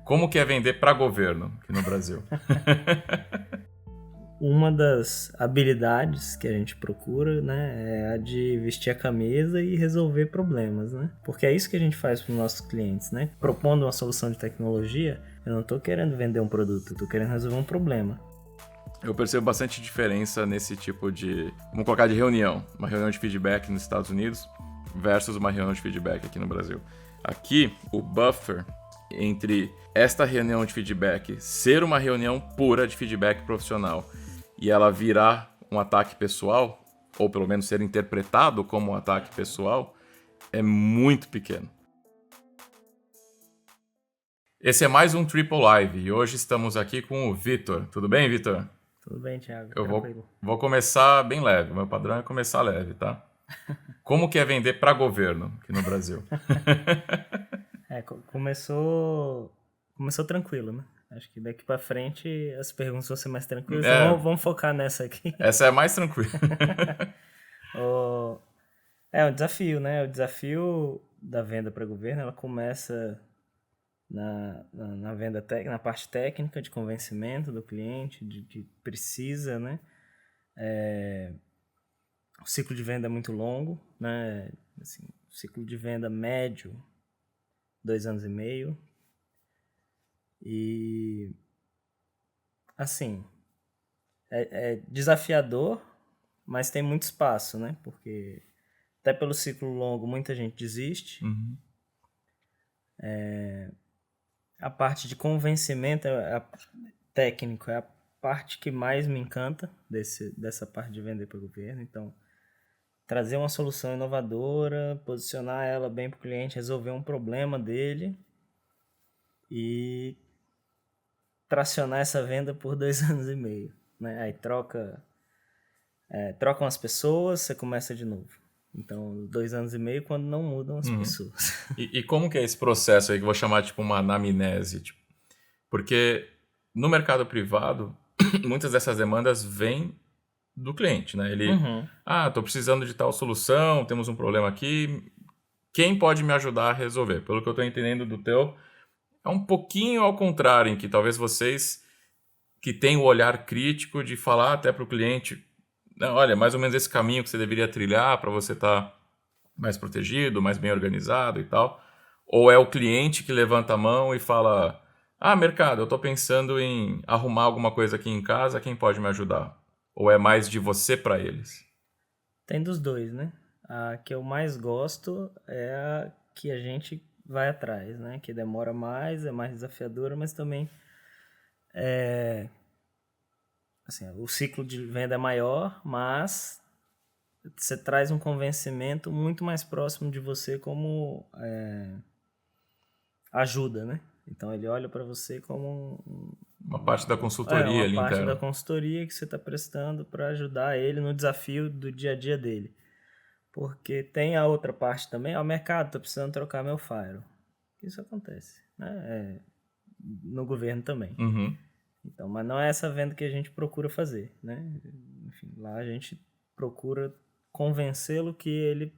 Como que é vender para governo aqui no Brasil? Uma das habilidades que a gente procura, né, é a de vestir a camisa e resolver problemas, né? Porque é isso que a gente faz para os nossos clientes, né? Propondo uma solução de tecnologia, eu não estou querendo vender um produto, eu estou querendo resolver um problema. Eu percebo bastante diferença nesse tipo de, vamos colocar de reunião, uma reunião de feedback nos Estados Unidos versus uma reunião de feedback aqui no Brasil. Aqui, o buffer entre esta reunião de feedback ser uma reunião pura de feedback profissional e ela virar um ataque pessoal, ou pelo menos ser interpretado como um ataque pessoal, é muito pequeno. Esse é mais um Triple Live e hoje estamos aqui com o Vitor. Tudo bem, Vitor? Tudo bem, Thiago? Eu Tranquilo. vou começar bem leve. O meu padrão é começar leve, tá? Como que é vender para governo aqui no Brasil? Começou tranquilo, né? Acho que daqui pra frente as perguntas vão ser mais tranquilas. Então vamos focar nessa aqui. Essa é a mais tranquila. É um desafio, né? O desafio da venda para governo, ela começa na venda na parte técnica de convencimento do cliente, de que precisa, né? O ciclo de venda é muito longo, né? Assim, o ciclo de venda médio, 2 anos e meio. E, assim, é desafiador, mas tem muito espaço, né? Porque até pelo ciclo longo muita gente desiste. Uhum. A parte de convencimento técnico é a parte que mais me encanta dessa parte de vender para o governo. Então, trazer uma solução inovadora, posicionar ela bem para o cliente, resolver um problema dele e tracionar essa venda por 2 anos e meio. Né? Aí trocam as pessoas, você começa de novo. Então, 2 anos e meio quando não mudam as pessoas. E como que é esse processo aí que eu vou chamar tipo uma anamnese? Tipo, porque no mercado privado, muitas dessas demandas vêm do cliente, né? Ele, tô precisando de tal solução, temos um problema aqui, quem pode me ajudar a resolver? Pelo que eu estou entendendo do teu, é um pouquinho ao contrário, em que talvez vocês que têm o olhar crítico de falar até para o cliente, não, olha, mais ou menos esse caminho que você deveria trilhar para você estar mais protegido, mais bem organizado e tal? Ou é o cliente que levanta a mão e fala, mercado, eu estou pensando em arrumar alguma coisa aqui em casa, quem pode me ajudar? Ou é mais de você para eles? Tem dos dois, né? A que eu mais gosto é a que a gente vai atrás, né? Que demora mais, é mais desafiadora, mas também assim, o ciclo de venda é maior, mas você traz um convencimento muito mais próximo de você como ajuda, né? Então ele olha para você como Uma parte da consultoria uma ali parte da interna. consultoria que você está prestando para ajudar ele no desafio do dia a dia dele. Porque tem a outra parte também, o mercado, estou precisando trocar meu firewall. Isso acontece, né? No governo também. Uhum. Então, mas não é essa venda que a gente procura fazer, né? Enfim, lá a gente procura convencê-lo que ele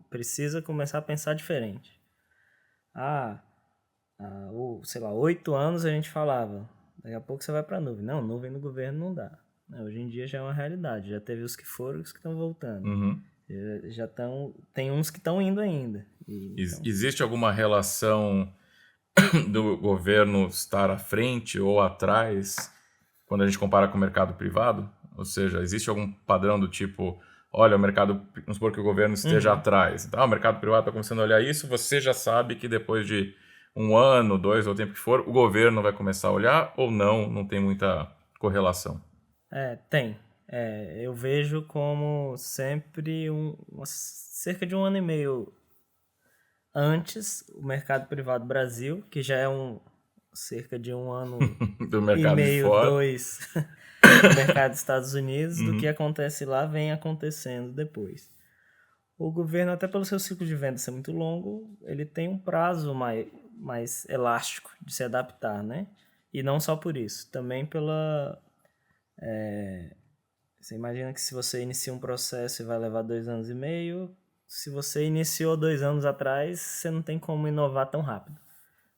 precisa começar a pensar diferente. Sei lá, 8 anos a gente falava, daqui a pouco você vai para a nuvem. Não, nuvem no governo não dá. Hoje em dia já é uma realidade, já teve os que foram e os que estão voltando. Uhum. Tem uns que estão indo ainda. Então, Existe alguma relação do governo estar à frente ou atrás quando a gente compara com o mercado privado? Ou seja, existe algum padrão do tipo, olha, o mercado, vamos supor que o governo esteja atrás. Então, o mercado privado está começando a olhar isso, você já sabe que depois de 1 ano, 2, ou o tempo que for, o governo vai começar a olhar ou não tem muita correlação? tem. Eu vejo como sempre cerca de 1 ano e meio antes o mercado privado Brasil, que já é cerca de 1 ano Do e mercado de meio, fora. 2 no mercado dos Estados Unidos, do que acontece lá vem acontecendo depois. O governo, até pelo seu ciclo de venda ser muito longo, ele tem um prazo mais elástico de se adaptar, né? E não só por isso, também você imagina que se você inicia um processo e vai levar 2 anos e meio, se você iniciou 2 anos atrás, você não tem como inovar tão rápido.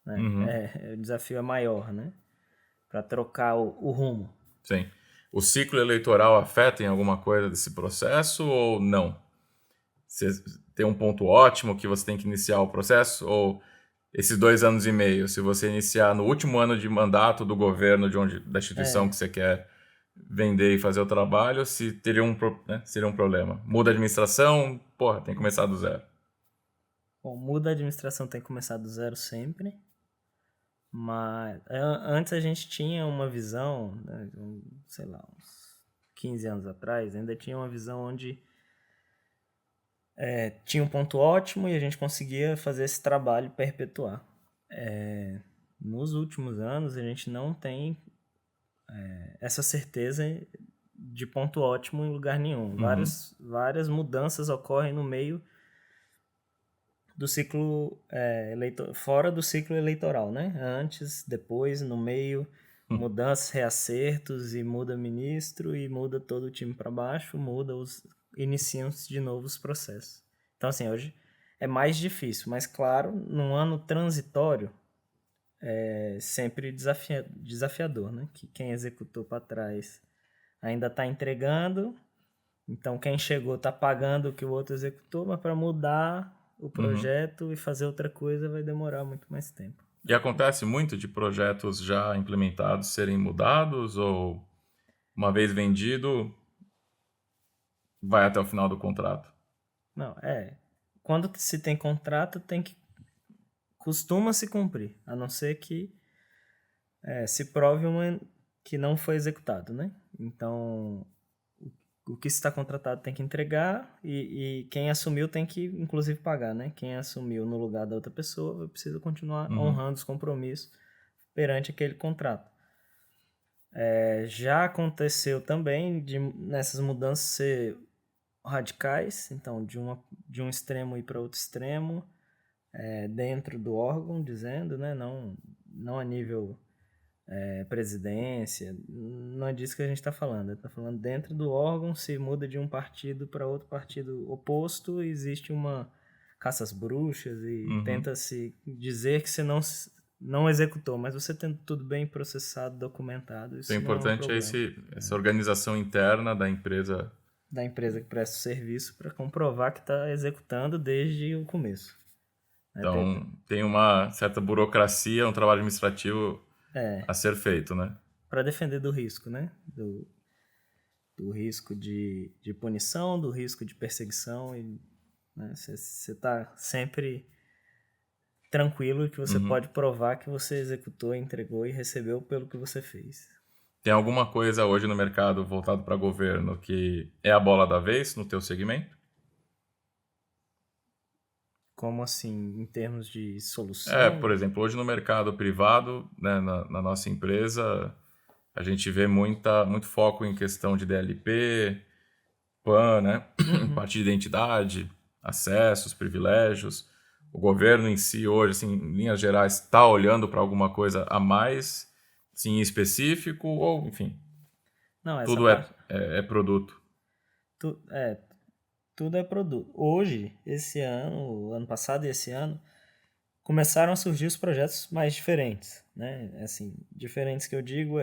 né? O desafio é maior, né? Para trocar o rumo. Sim. O ciclo eleitoral afeta em alguma coisa desse processo ou não? Você tem um ponto ótimo que você tem que iniciar o processo? Ou esses 2 anos e meio, se você iniciar no último ano de mandato do governo, da instituição que você quer vender e fazer o trabalho, seria um problema? Muda a administração, tem que começar do zero. Bom, muda a administração, tem que começar do zero sempre. Mas antes a gente tinha uma visão, né, sei lá, uns 15 anos atrás, ainda tinha uma visão onde tinha um ponto ótimo e a gente conseguia fazer esse trabalho perpetuar. Nos últimos anos a gente não tem essa certeza de ponto ótimo em lugar nenhum. Várias mudanças ocorrem no meio do ciclo fora do ciclo eleitoral, né? Antes, depois, no meio, mudanças, reacertos, e muda ministro, e muda todo o time para baixo, iniciam-se de novo os processos. Então, assim, hoje é mais difícil, mas claro, num ano transitório, é sempre desafiador, né? Que quem executou para trás ainda está entregando, então quem chegou está pagando o que o outro executou, mas para mudar o projeto e fazer outra coisa vai demorar muito mais tempo. E acontece muito de projetos já implementados serem mudados ou uma vez vendido vai até o final do contrato? Não, quando se tem contrato costuma se cumprir, a não ser que se prove que não foi executado, né? Então, o que está contratado tem que entregar e quem assumiu tem que, inclusive, pagar, né? Quem assumiu no lugar da outra pessoa precisa continuar honrando os compromissos perante aquele contrato. Já aconteceu também nessas mudanças ser radicais, então de um extremo ir para outro extremo, dentro do órgão, dizendo, né? Não a nível presidência, não é disso que a gente está falando. Está falando dentro do órgão, se muda de um partido para outro partido oposto, existe uma caça às bruxas e tenta-se dizer que você não executou, mas você tendo tudo bem processado, documentado, isso O importante não é essa organização interna da empresa. Da empresa que presta o serviço para comprovar que está executando desde o começo. Então, tem uma certa burocracia, um trabalho administrativo a ser feito, né? Para defender do risco, né? Do risco de punição, do risco de perseguição. Você está sempre tranquilo que você pode provar que você executou, entregou e recebeu pelo que você fez. Tem alguma coisa hoje no mercado voltado para governo que é a bola da vez no teu segmento? Como assim, em termos de solução? Por exemplo, hoje no mercado privado, né, na nossa empresa, a gente vê muito foco em questão de DLP, PAN, né? Parte de identidade, acessos, privilégios. O governo em si hoje, assim, em linhas gerais, está olhando para alguma coisa a mais, assim, em específico, ou, enfim, Não, tudo é produto. Tudo é produto. Hoje, esse ano, ano passado e esse ano, começaram a surgir os projetos mais diferentes, né? Assim, diferentes que eu digo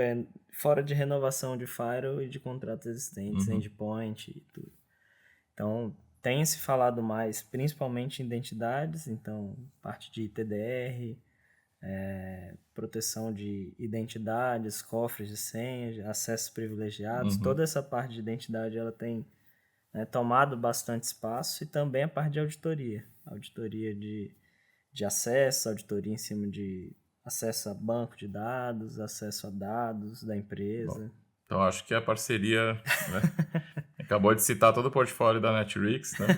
fora de renovação de firewall e de contratos existentes, endpoint e tudo. Então, tem se falado mais, principalmente em identidades, então, parte de TDR, proteção de identidades, cofres de senhas, acessos privilegiados, toda essa parte de identidade ela tem tomado bastante espaço, e também a parte de auditoria de acesso, auditoria em cima de acesso a banco de dados, acesso a dados da empresa. Bom, então acho que a parceria, né? Acabou de citar todo o portfólio da Netrix, né?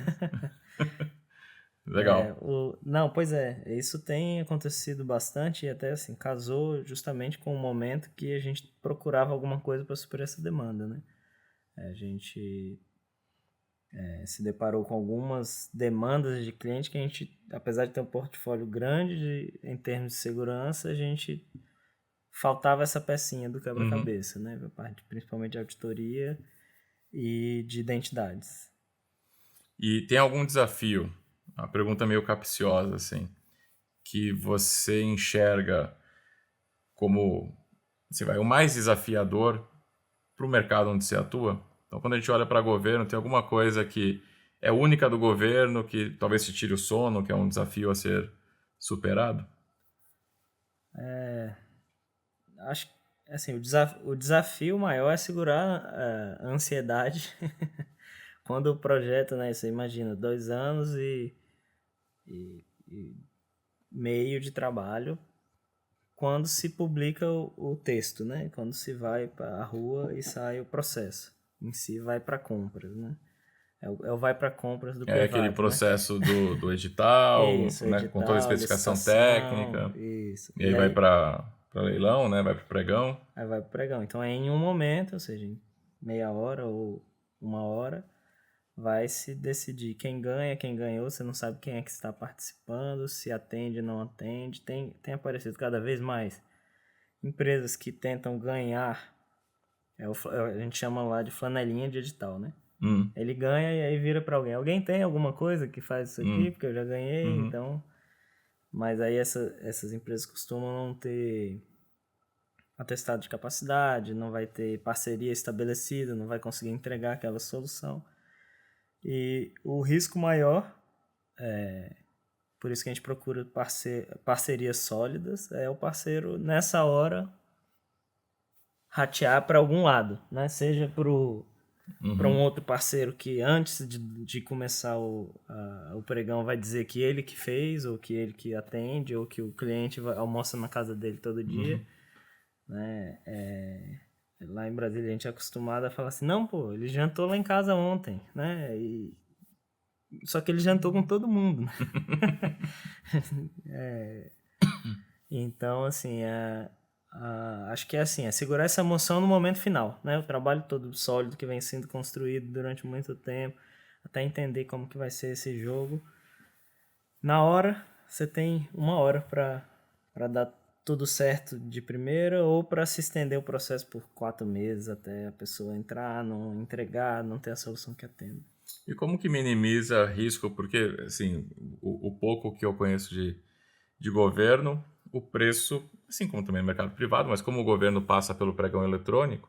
Legal. Não, pois isso tem acontecido bastante, e até assim, casou justamente com o momento que a gente procurava alguma coisa para suprir essa demanda, né? A gente se deparou com algumas demandas de cliente que a gente, apesar de ter um portfólio grande em termos de segurança, a gente faltava essa pecinha do quebra-cabeça, né? A parte principalmente de auditoria e de identidades. E tem algum desafio? Uma pergunta meio capciosa, assim. que você enxerga como o mais desafiador para o mercado onde você atua? Então, quando a gente olha para governo, tem alguma coisa que é única do governo, que talvez te tire o sono, que é um desafio a ser superado? Acho que assim, o desafio maior é segurar a ansiedade quando o projeto, né, você imagina, 2 anos e meio de trabalho, quando se publica o texto, né, quando se vai para a rua e sai o processo, em si vai para compras, né, é o vai para compras do É aquele privado, né. processo do edital, Isso, né, com toda a edital, especificação licitação, técnica, isso. e aí E vai aí, para leilão, né, vai para pregão. aí vai pro pregão. Então, é em um momento, ou seja, em meia hora ou 1 hora, vai se decidir quem ganha, quem ganhou. Você não sabe quem é que está participando, se atende, não atende. Tem aparecido cada vez mais empresas que tentam ganhar, a gente chama lá de flanelinha de edital, né? Hum, Ele ganha e aí vira para alguém. Alguém tem alguma coisa que faz isso aqui? hum, Porque eu já ganhei, uhum. então... Mas aí essas empresas costumam não ter atestado de capacidade, não vai ter parceria estabelecida, não vai conseguir entregar aquela solução. E o risco maior, por isso que a gente procura parcerias sólidas, é o parceiro, nessa hora, ratear para algum lado, né? Seja para um outro parceiro que antes de começar o pregão vai dizer que ele que fez, ou que ele que atende, ou que o cliente almoça na casa dele todo dia, né? Lá em Brasília a gente é acostumado a falar assim, não, pô, ele jantou lá em casa ontem, né? Só que ele jantou com todo mundo, né? Então, assim, acho que é assim, é segurar essa emoção no momento final, né? O trabalho todo sólido que vem sendo construído durante muito tempo, até entender como que vai ser esse jogo. Na hora, você tem 1 hora para dar tudo certo de primeira, ou para se estender o processo por 4 meses até a pessoa entrar, não entregar, não ter a solução que atenda. E como que minimiza risco? Porque, assim, o pouco que eu conheço de governo, o preço, assim como também no mercado privado, mas como o governo passa pelo pregão eletrônico,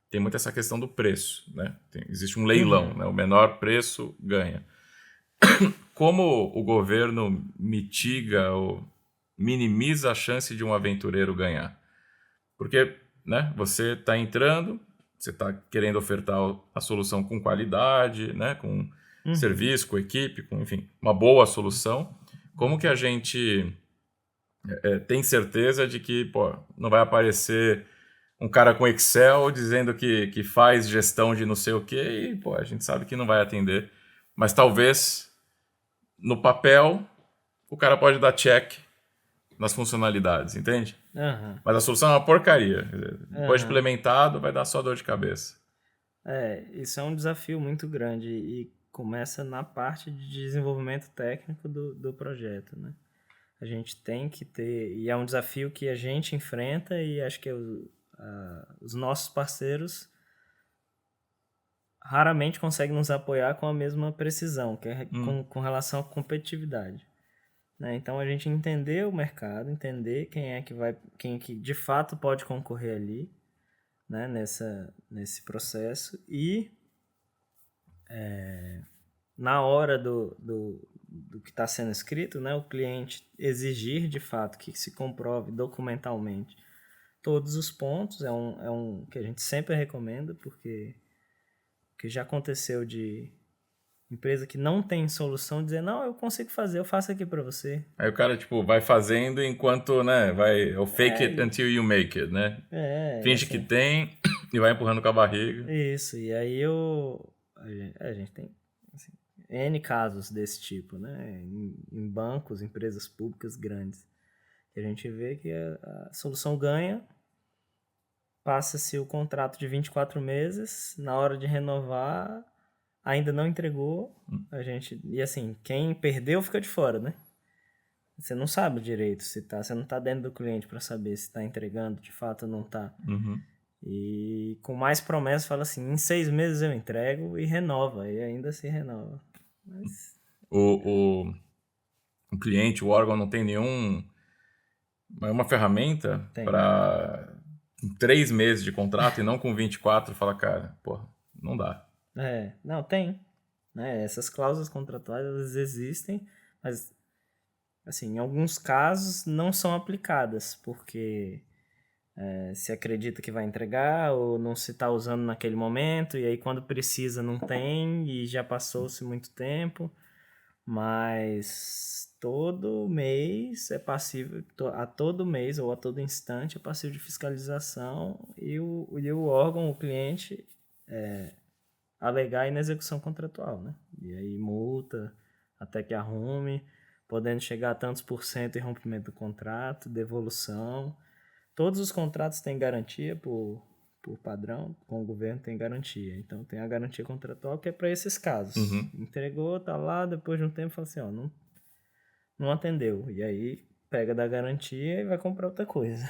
tem muito essa questão do preço, né? Existe um leilão, né? O menor preço ganha. Como o governo mitiga ou minimiza a chance de um aventureiro ganhar? Porque, né, você está entrando, você está querendo ofertar a solução com qualidade, né, com serviço, com equipe, com, enfim, uma boa solução. Como que a gente tem certeza de que, pô, não vai aparecer um cara com Excel dizendo que faz gestão de não sei o quê e, pô, a gente sabe que não vai atender. Mas talvez, no papel, o cara pode dar check nas funcionalidades, entende? Aham, Mas a solução é uma porcaria. Depois de aham. implementado, vai dar só dor de cabeça. Isso é um desafio muito grande e começa na parte de desenvolvimento técnico do projeto, né? A gente tem que ter, e é um desafio que a gente enfrenta e acho que os nossos parceiros raramente conseguem nos apoiar com a mesma precisão, que é com relação à competitividade. Né? Então a gente entender o mercado, entender quem que de fato pode concorrer ali, né? Nesse processo e na hora do que está sendo escrito, né, o cliente exigir de fato que se comprove documentalmente todos os pontos, é um que a gente sempre recomenda, porque já aconteceu de empresa que não tem solução dizer, não, eu consigo fazer, eu faço aqui para você. Aí o cara, tipo, vai fazendo enquanto, né, é o fake it until you make it, né? Finge que Assim, tem e vai empurrando com a barriga. isso, e aí a gente tem assim, N casos desse tipo, né, em bancos, empresas públicas grandes, que a gente vê que a solução ganha, passa-se o contrato de 24 meses, na hora de renovar, ainda não entregou, e assim, quem perdeu fica de fora, né? Você não sabe direito você não tá dentro do cliente para saber se tá entregando, de fato ou não tá. E com mais promessas fala assim, em 6 meses eu entrego e renova, e ainda se renova. Mas... O, o cliente, o órgão não tem uma ferramenta para 3 meses de contrato e não com 24, fala, cara, porra, não dá. Não, tem. Né? Essas cláusulas contratuais, elas existem, mas, assim, em alguns casos não são aplicadas, porque se acredita que vai entregar ou não se está usando naquele momento, e aí quando precisa não tem, e já passou-se muito tempo, mas todo mês é passível, a todo mês ou a todo instante é passível de fiscalização e o órgão, o cliente, alegar inexecução contratual, né? E aí multa até que arrume, podendo chegar a tantos por cento em rompimento do contrato, devolução. Todos os contratos têm garantia por padrão, com o governo tem garantia. Então tem a garantia contratual que é para esses casos. Uhum. Entregou, tá lá, depois de um tempo fala assim, ó, não atendeu. E aí pega da garantia e vai comprar outra coisa.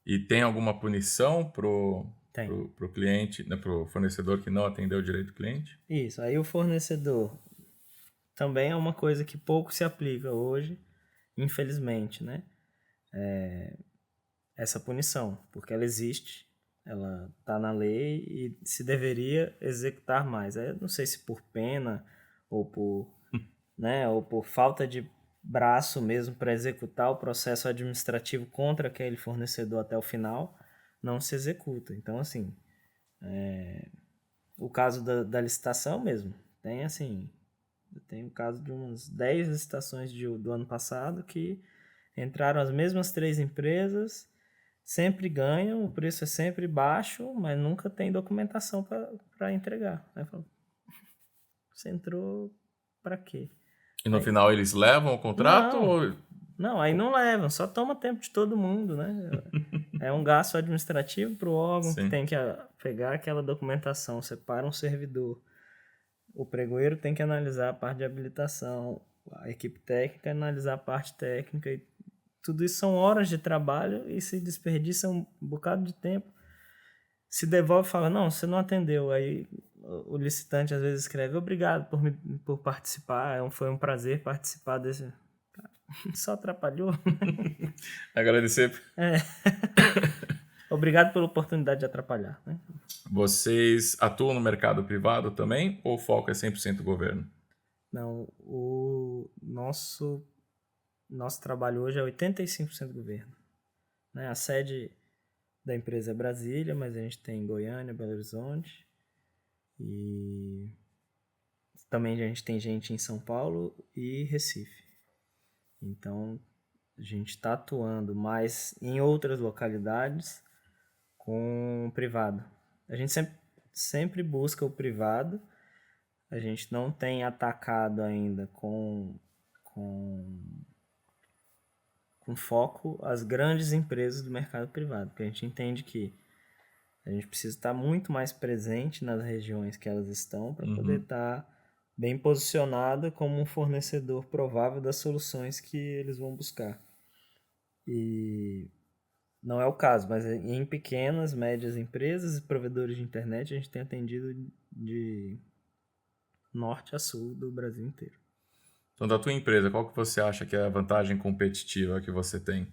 E tem alguma punição pro Tem. cliente, né, pro fornecedor que não atendeu direito o cliente? Isso, aí o fornecedor também é uma coisa que pouco se aplica hoje, infelizmente, né? Essa punição, porque ela existe, ela está na lei e se deveria executar mais. Eu não sei se por pena ou ou por falta de braço mesmo para executar o processo administrativo contra aquele fornecedor até o final, não se executa. Então, assim, o caso da licitação mesmo, tem assim, tem o caso de umas 10 licitações do ano passado que entraram as mesmas 3 empresas, sempre ganham, o preço é sempre baixo, mas nunca tem documentação para entregar. Aí falo, você entrou para quê? E no final eles levam o contrato? Não, aí não levam, só toma tempo de todo mundo, né? É um gasto administrativo para o órgão que tem que pegar aquela documentação, separa um servidor. O pregoeiro tem que analisar a parte de habilitação, a equipe técnica analisar a parte técnica, e tudo isso são horas de trabalho e se desperdiça um bocado de tempo. Se devolve e fala, não, você não atendeu. Aí o licitante às vezes escreve, obrigado por participar, foi um prazer participar desse... Só atrapalhou. Agradecer. Obrigado pela oportunidade de atrapalhar, né? Vocês atuam no mercado privado também ou o foco é 100% governo? Não, o nosso trabalho hoje é 85% governo. Né? A sede da empresa é Brasília, mas a gente tem Goiânia, Belo Horizonte e também a gente tem gente em São Paulo e Recife. Então a gente está atuando mais em outras localidades com o privado. A gente sempre busca o privado. A gente não tem atacado ainda com foco as grandes empresas do mercado privado, porque a gente entende que a gente precisa estar muito mais presente nas regiões que elas estão para poder estar bem posicionado como um fornecedor provável das soluções que eles vão buscar. E não é o caso, mas em pequenas, médias empresas e provedores de internet a gente tem atendido de norte a sul do Brasil inteiro. Então, da tua empresa, qual que você acha que é a vantagem competitiva que você tem?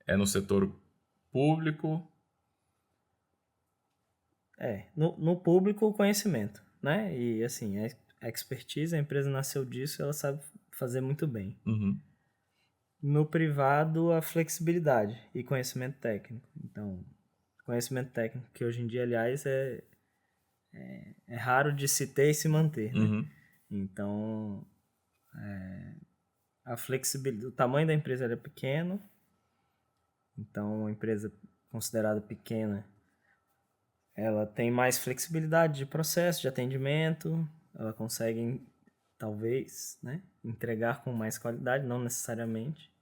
É no setor público? No público o conhecimento, né? E assim, a expertise, a empresa nasceu disso, ela sabe fazer muito bem. No privado, a flexibilidade e conhecimento técnico. Então, conhecimento técnico que hoje em dia, aliás, é raro de se ter e se manter, né? Então, a flexibilidade, o tamanho da empresa era pequeno, então uma empresa considerada pequena, ela tem mais flexibilidade de processo, de atendimento, ela consegue, talvez, né, entregar com mais qualidade, não necessariamente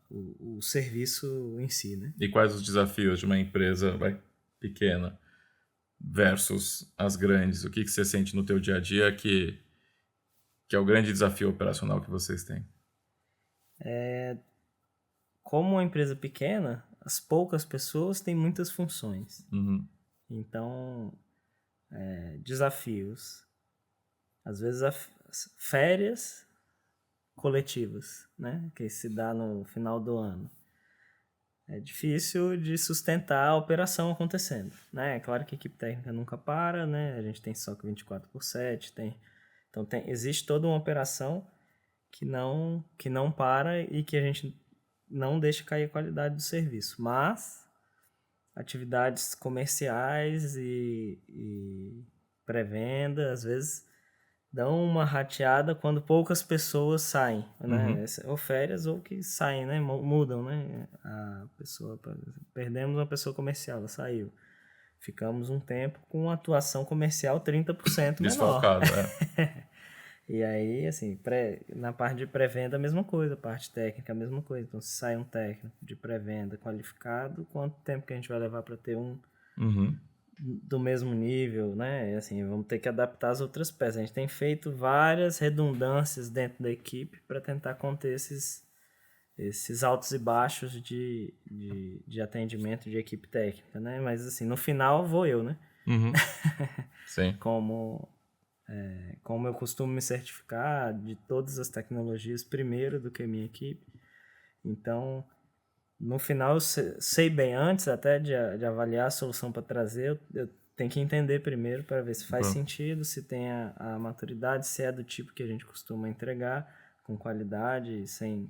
o serviço em si, né? E quais os desafios de uma empresa pequena versus as grandes? O que você sente no teu dia a dia que é o grande desafio operacional que vocês têm? Como uma empresa pequena, as poucas pessoas têm muitas funções. Então, desafios. Às vezes, férias coletivas, né? Que se dá no final do ano. É difícil de sustentar a operação acontecendo, né? É claro que a equipe técnica nunca para, né? A gente tem SOC 24/7, então existe toda uma operação que não para e que a gente não deixa cair a qualidade do serviço. Mas atividades comerciais e pré-venda, às vezes, dão uma rateada quando poucas pessoas saem, né? Ou férias ou que saem, né? Mudam, né? A pessoa, perdemos uma pessoa comercial, ela saiu. Ficamos um tempo com atuação comercial 30% menor. Desfalcado, E aí, assim, na parte de pré-venda a mesma coisa, parte técnica a mesma coisa. Então, se sai um técnico de pré-venda qualificado, quanto tempo que a gente vai levar para ter um do mesmo nível, né? E assim, vamos ter que adaptar as outras peças. A gente tem feito várias redundâncias dentro da equipe para tentar conter esses altos e baixos de atendimento de equipe técnica, né? Mas, assim, no final vou eu, né? Sim. Como eu costumo me certificar de todas as tecnologias primeiro do que a minha equipe. Então, no final, eu sei bem, antes até de avaliar a solução para trazer, eu tenho que entender primeiro para ver se faz sentido, se tem a maturidade, se é do tipo que a gente costuma entregar, com qualidade, sem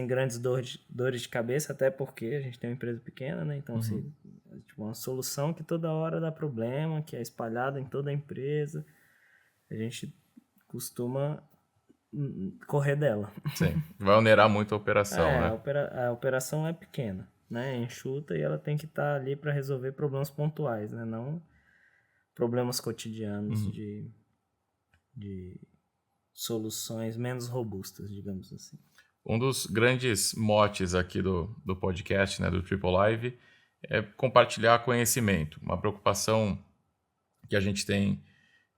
grandes dores de cabeça, até porque a gente tem uma empresa pequena, né? Então, tipo, uma solução que toda hora dá problema, que é espalhada em toda a empresa, a gente costuma correr dela. Sim, vai onerar muito a operação, né? A operação é pequena, né? É enxuta e ela tem que estar ali para resolver problemas pontuais, né? Não problemas cotidianos de soluções menos robustas, digamos assim. Um dos grandes motes aqui do podcast, né, do Triple Live, é compartilhar conhecimento. Uma preocupação que a gente tem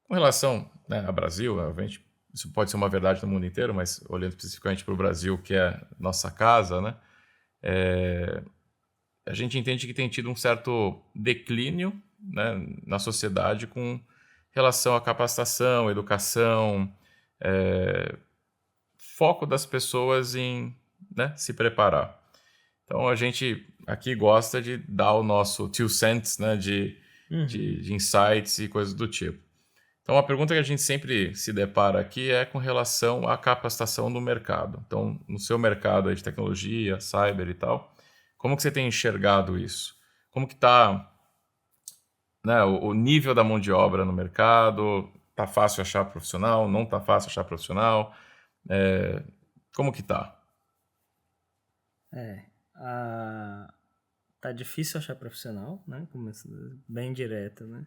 com relação, né, ao Brasil, obviamente, isso pode ser uma verdade no mundo inteiro, mas olhando especificamente para o Brasil, que é nossa casa, né, a gente entende que tem tido um certo declínio, né, na sociedade com relação à capacitação, educação, foco das pessoas em, né, se preparar. Então a gente aqui gosta de dar o nosso 2 cents, né, de insights e coisas do tipo. Então, uma pergunta que a gente sempre se depara aqui é com relação à capacitação do mercado. Então, no seu mercado aí de tecnologia, cyber e tal, como que você tem enxergado isso? Como que está, né, o nível da mão de obra no mercado? Está fácil achar profissional? Não está fácil achar profissional? Como que está? Tá difícil achar profissional, né? Bem direto, né?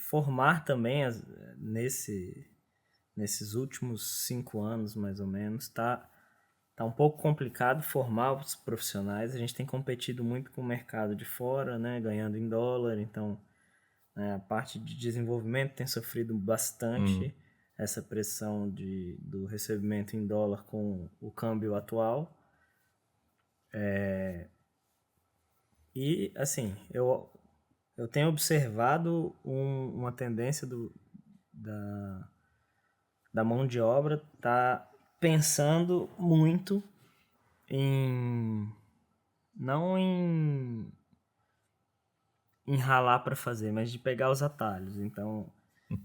Formar também nesses últimos 5 anos, mais ou menos, tá um pouco complicado formar os profissionais. A gente tem competido muito com o mercado de fora, né, ganhando em dólar, então, né, a parte de desenvolvimento tem sofrido bastante essa pressão do recebimento em dólar com o câmbio atual. E, assim, eu tenho observado uma tendência da mão de obra tá pensando muito não em ralar para fazer, mas de pegar os atalhos. Então,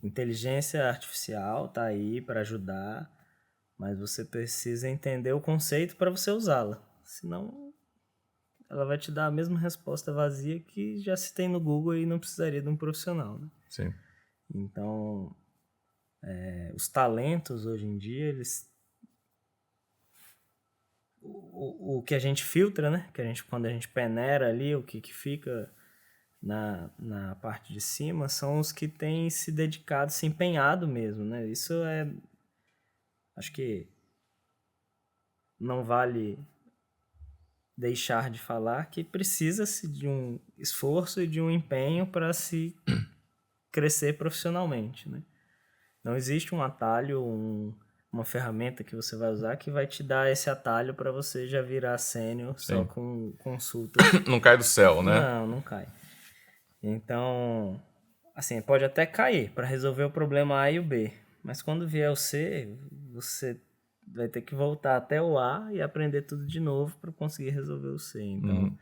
inteligência artificial tá aí para ajudar, mas você precisa entender o conceito para você usá-la. Senão, ela vai te dar a mesma resposta vazia que já se tem no Google e não precisaria de um profissional, né? Sim. Então, os talentos hoje em dia, eles... O que a gente filtra, né? Quando a gente peneira ali, o que fica na parte de cima, são os que têm se dedicado, se empenhado mesmo, né? Isso acho que não vale deixar de falar que precisa-se de um esforço e de um empenho para se crescer profissionalmente, né? Não existe um atalho, uma ferramenta que você vai usar que vai te dar esse atalho para você já virar sênior só com consultas. Não cai do céu, né? Não cai. Então, assim, pode até cair para resolver o problema A e o B, mas quando vier o C, você vai ter que voltar até o A e aprender tudo de novo para conseguir resolver o C. Então,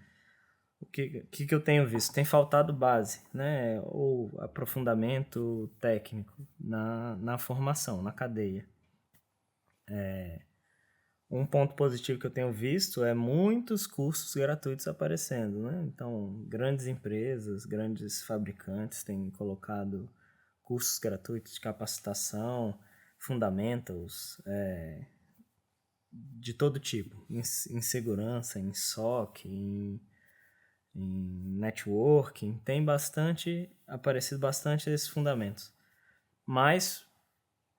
o que eu tenho visto? Tem faltado base, né? Ou aprofundamento técnico na formação, na cadeia. Um ponto positivo que eu tenho visto é muitos cursos gratuitos aparecendo, né? Então, grandes empresas, grandes fabricantes têm colocado cursos gratuitos de capacitação, fundamentals, de todo tipo, em segurança, em SOC, em networking, tem aparecido bastante esses fundamentos. Mas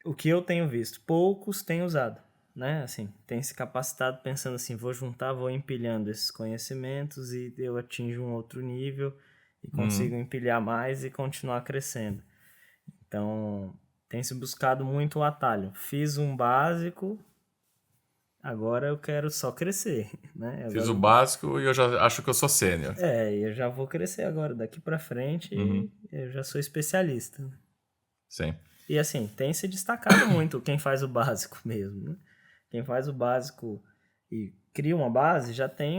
o que eu tenho visto, poucos têm usado, né? Assim, tem se capacitado pensando assim, vou empilhando esses conhecimentos e eu atinjo um outro nível e consigo empilhar mais e continuar crescendo. Então, tem se buscado muito o atalho. Fiz um básico, agora eu quero só crescer, né? Agora Fiz o básico e eu já acho que eu sou sênior. eu já vou crescer agora. Daqui pra frente, eu já sou especialista. Sim. E assim, tem se destacado muito quem faz o básico mesmo, né? Quem faz o básico e cria uma base, já tem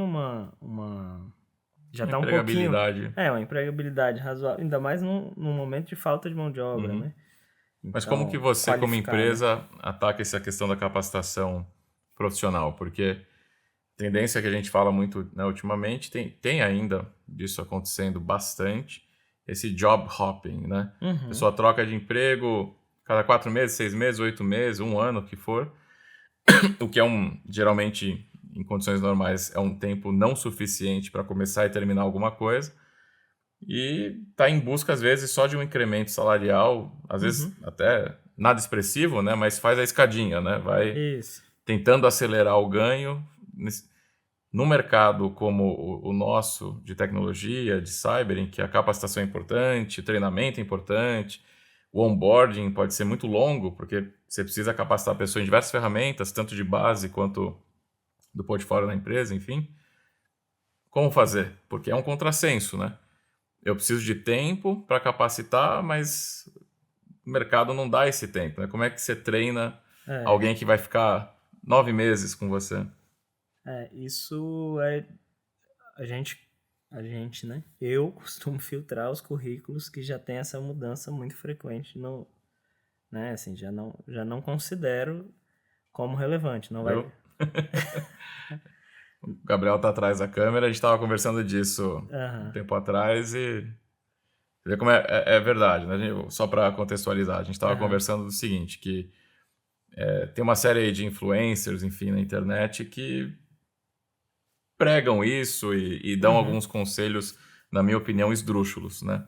já tá um pouquinho... uma empregabilidade razoável, ainda mais num momento de falta de mão de obra, né? Mas como que você, como empresa, ataca essa questão da capacitação profissional? Porque a tendência que a gente fala muito, né, ultimamente, tem ainda disso acontecendo bastante, esse job hopping, né? A pessoa troca de emprego cada 4 meses, 6 meses, 8 meses, 1 ano, o que for. O que geralmente, em condições normais, é um tempo não suficiente para começar e terminar alguma coisa. E está em busca, às vezes, só de um incremento salarial, às vezes até nada expressivo, né? Mas faz a escadinha, né? Vai tentando acelerar o ganho. No mercado como o nosso, de tecnologia, de cyber, em que a capacitação é importante, o treinamento é importante, o onboarding pode ser muito longo, porque você precisa capacitar a pessoa em diversas ferramentas, tanto de base quanto do portfólio da empresa, enfim. Como fazer? Porque é um contrassenso, né? Eu preciso de tempo para capacitar, mas o mercado não dá esse tempo, né? Como é que você treina alguém que vai ficar 9 meses com você? Isso é... A gente, né? Eu costumo filtrar os currículos que já tem essa mudança muito frequente né? Assim, já não considero como relevante, não vai... O Gabriel tá atrás da câmera, a gente estava conversando disso um tempo atrás e você vê como é verdade, né? Só para contextualizar, a gente estava conversando do seguinte, que tem uma série aí de influencers, enfim, na internet que pregam isso e dão alguns conselhos, na minha opinião, esdrúxulos, né?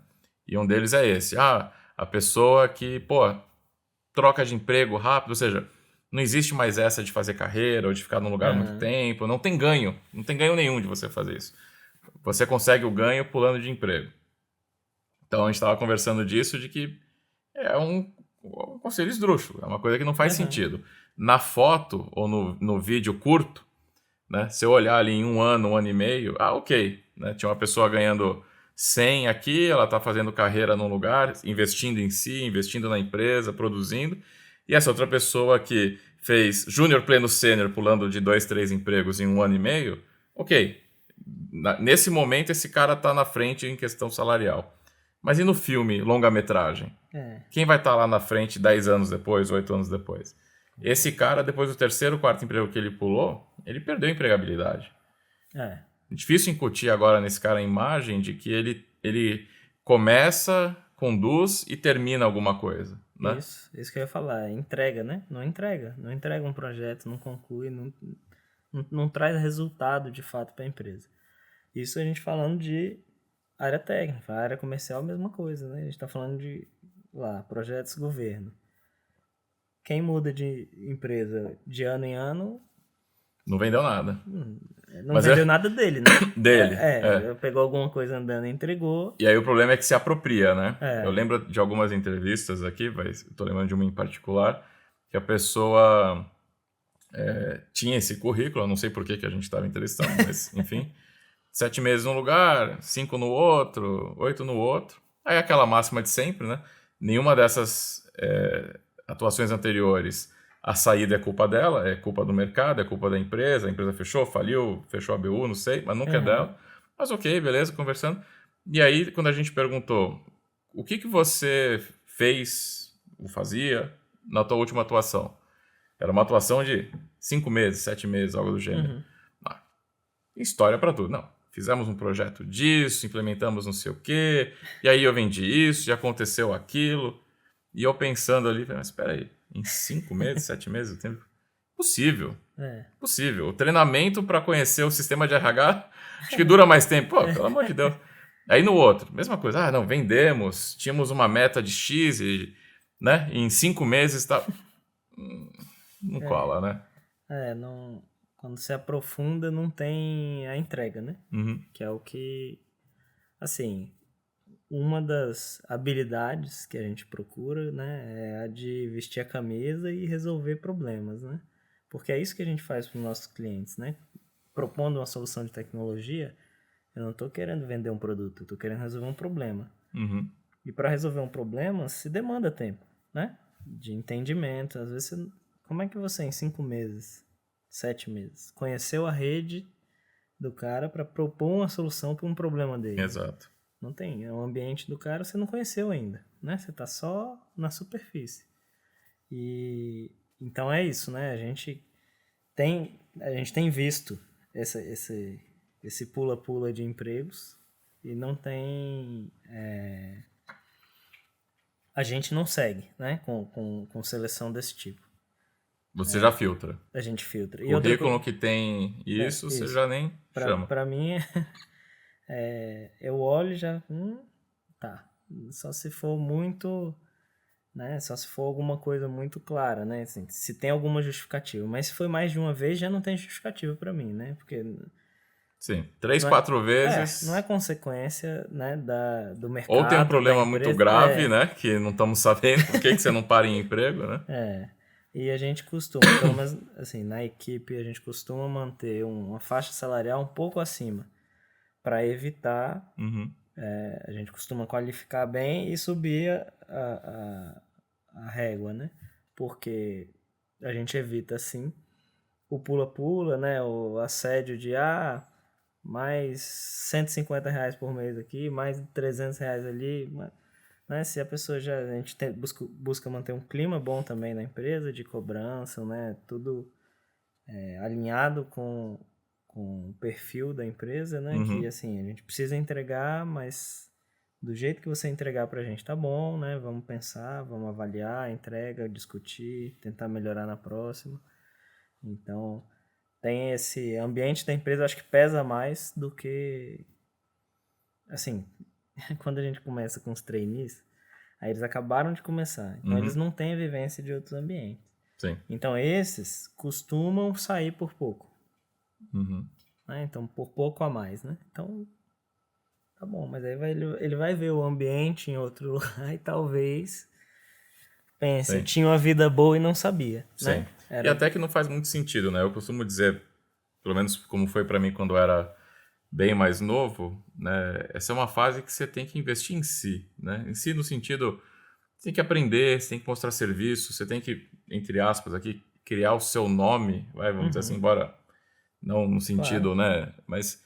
E um deles é esse. A pessoa que, troca de emprego rápido, ou seja, não existe mais essa de fazer carreira ou de ficar num lugar muito tempo, não tem ganho nenhum de você fazer isso. Você consegue o ganho pulando de emprego. Então a gente estava conversando disso, de que é um conselho esdrúxulo, é uma coisa que não faz sentido. Na foto ou no vídeo curto, né? Se eu olhar ali em 1 ano, 1 ano e meio, ok. Né? Tinha uma pessoa ganhando 100 aqui, ela está fazendo carreira num lugar, investindo em si, investindo na empresa, produzindo. E essa outra pessoa que fez júnior, pleno, sênior, pulando de 2, 3 empregos em 1 ano e meio, ok. Nesse momento, esse cara está na frente em questão salarial. Mas e no filme, longa-metragem? Quem vai estar lá na frente 10 anos depois, 8 anos depois? Esse cara, depois do 3º, 4º emprego que ele pulou, ele perdeu a empregabilidade. É difícil incutir agora nesse cara a imagem de que ele começa, conduz e termina alguma coisa. Né? Isso que eu ia falar. Entrega, né? Não entrega um projeto, não conclui, não traz resultado de fato para a empresa. Isso a gente falando de área técnica, a área comercial, mesma coisa, né? A gente está falando de projetos governo. Quem muda de empresa de ano em ano... Não vendeu nada. Não vendeu nada dele, né? Dele. Pegou alguma coisa andando e entregou. E aí o problema é que se apropria, né? Eu lembro de algumas entrevistas aqui, estou lembrando de uma em particular, que a pessoa tinha esse currículo, eu não sei por que a gente estava entrevistando, mas enfim... 7 meses num lugar, 5 no outro, 8 no outro. Aí aquela máxima de sempre, né? Nenhuma dessas atuações anteriores a saída é culpa dela, é culpa do mercado, é culpa da empresa, a empresa fechou, faliu, fechou a BU, não sei, mas nunca é dela. Mas ok, beleza, conversando. E aí, quando a gente perguntou, o que você fez, ou fazia, na tua última atuação? Era uma atuação de 5 meses, 7 meses, algo do gênero. Ah, história para tudo. Não, fizemos um projeto disso, implementamos não sei o quê, e aí eu vendi isso, já aconteceu aquilo. E eu pensando ali, mas espera aí, em 5 meses, 7 meses, o tempo? Possível. Possível. O treinamento para conhecer o sistema de RH, acho que dura mais tempo. Pô, pelo amor de Deus. Aí no outro, mesma coisa. Ah, não, vendemos, tínhamos uma meta de X e, né, em 5 meses tá... Não cola, né? Não, quando se aprofunda não tem a entrega, né? Uhum. Que é o que, assim, uma das habilidades que a gente procura, né, é a de vestir a camisa e resolver problemas, né? Porque é isso que a gente faz para os nossos clientes, né? Propondo uma solução de tecnologia, eu não estou querendo vender um produto, eu estou querendo resolver um problema. Uhum. E para resolver um problema, se demanda tempo, né? De entendimento. Às vezes, como é que você, em 5 meses, 7 meses, conheceu a rede do cara para propor uma solução para um problema dele? Exato. Não tem. É o ambiente do cara você não conheceu ainda, né? Você está só na superfície. E então é isso, né? A gente tem visto esse pula-pula de empregos e não tem... a gente não segue, né? Com seleção desse tipo. Você já filtra. A gente filtra. E Currículo que tem isso, você já nem chama. Para mim, eu olho e já... tá. Só se for muito... né? Só se for alguma coisa muito clara, né? Assim, se tem alguma justificativa. Mas se foi mais de uma vez, já não tem justificativa para mim, né? Porque... Sim, 3, 4 vezes. não é consequência, né, do mercado. Ou tem um problema muito grave, é, né? Que não estamos sabendo por que você não para em emprego, né? E a gente costuma, pelo menos assim, na equipe, a gente costuma manter uma faixa salarial um pouco acima para evitar. Uhum. A gente costuma qualificar bem e subir a régua, né? Porque a gente evita, assim, o pula-pula, né? O assédio de, mais R$ 150 por mês aqui, mais R$ 300 ali, né? Se a pessoa a gente busca manter um clima bom também na empresa, de cobrança, né? Tudo alinhado com o perfil da empresa, né? Que, assim, a gente precisa entregar, mas do jeito que você entregar pra gente tá bom, né? Vamos pensar, vamos avaliar a entrega, discutir, tentar melhorar na próxima. Então, tem esse ambiente da empresa, eu acho que pesa mais do que... Assim, quando a gente começa com os trainees, aí eles acabaram de começar. Então, eles não têm a vivência de outros ambientes. Sim. Então, esses costumam sair por pouco. Né? Então, por pouco a mais, né? Então, tá bom. Mas aí ele vai ver o ambiente em outro lugar e talvez pense, Sim. tinha uma vida boa e não sabia. Sim. Né? E até que não faz muito sentido, né? Eu costumo dizer, pelo menos como foi para mim quando eu era bem mais novo, né? Essa é uma fase que você tem que investir em si, né? Em si no sentido, você tem que aprender, você tem que mostrar serviço, você tem que, entre aspas aqui, criar o seu nome, vamos dizer assim, embora não no sentido, né? Mas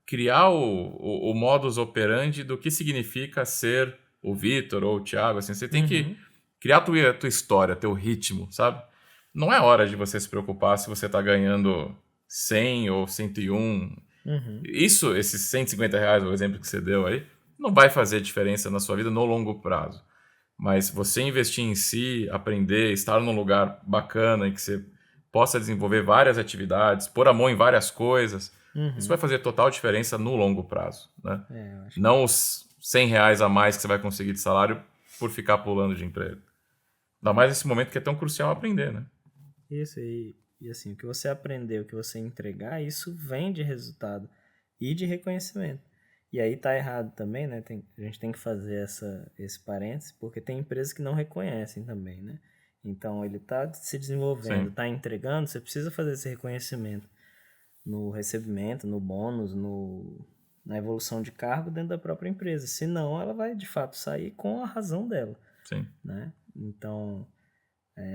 criar o modus operandi do que significa ser o Vitor ou o Thiago, assim, você tem que criar a tua história, teu ritmo, sabe? Não é hora de você se preocupar se você está ganhando 100 ou 101. Isso, esses R$ 150, o exemplo que você deu aí, não vai fazer diferença na sua vida no longo prazo. Mas você investir em si, aprender, estar num lugar bacana em que você possa desenvolver várias atividades, pôr a mão em várias coisas, isso vai fazer total diferença no longo prazo, né? Não os R$ 100 a mais que você vai conseguir de salário por ficar pulando de emprego. Ainda mais nesse momento que é tão crucial aprender, né? Isso, e assim, o que você aprender, o que você entregar, isso vem de resultado e de reconhecimento. E aí tá errado também, né? A gente tem que fazer esse parênteses, porque tem empresas que não reconhecem também, né? Então, ele tá se desenvolvendo, tá entregando, você precisa fazer esse reconhecimento no recebimento, no bônus, na evolução de cargo dentro da própria empresa. Senão, ela vai, de fato, sair com a razão dela. Sim. Né? Então,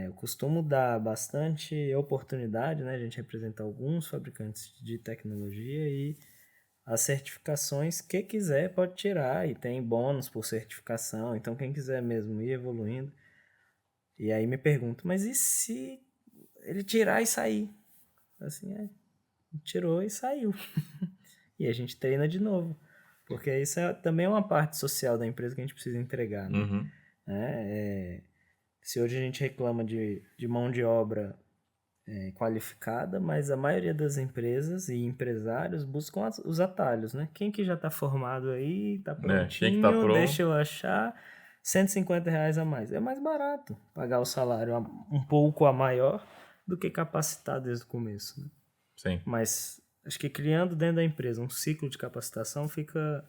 Eu costumo dar bastante oportunidade, né? A gente representa alguns fabricantes de tecnologia e as certificações, que quiser pode tirar, e tem bônus por certificação, então quem quiser mesmo ir evoluindo. E aí me pergunto, mas e se ele tirar e sair? Assim, tirou e saiu. E a gente treina de novo. Porque isso também é uma parte social da empresa que a gente precisa entregar, né? Uhum. Se hoje a gente reclama de mão de obra qualificada, mas a maioria das empresas e empresários buscam os atalhos, né? Quem que já está formado aí, está Quem que tá prontinho, pronto? deixa eu achar, R$ 150 a mais. É mais barato pagar o salário um pouco a maior do que capacitar desde o começo, né? Sim. Mas acho que criando dentro da empresa um ciclo de capacitação fica,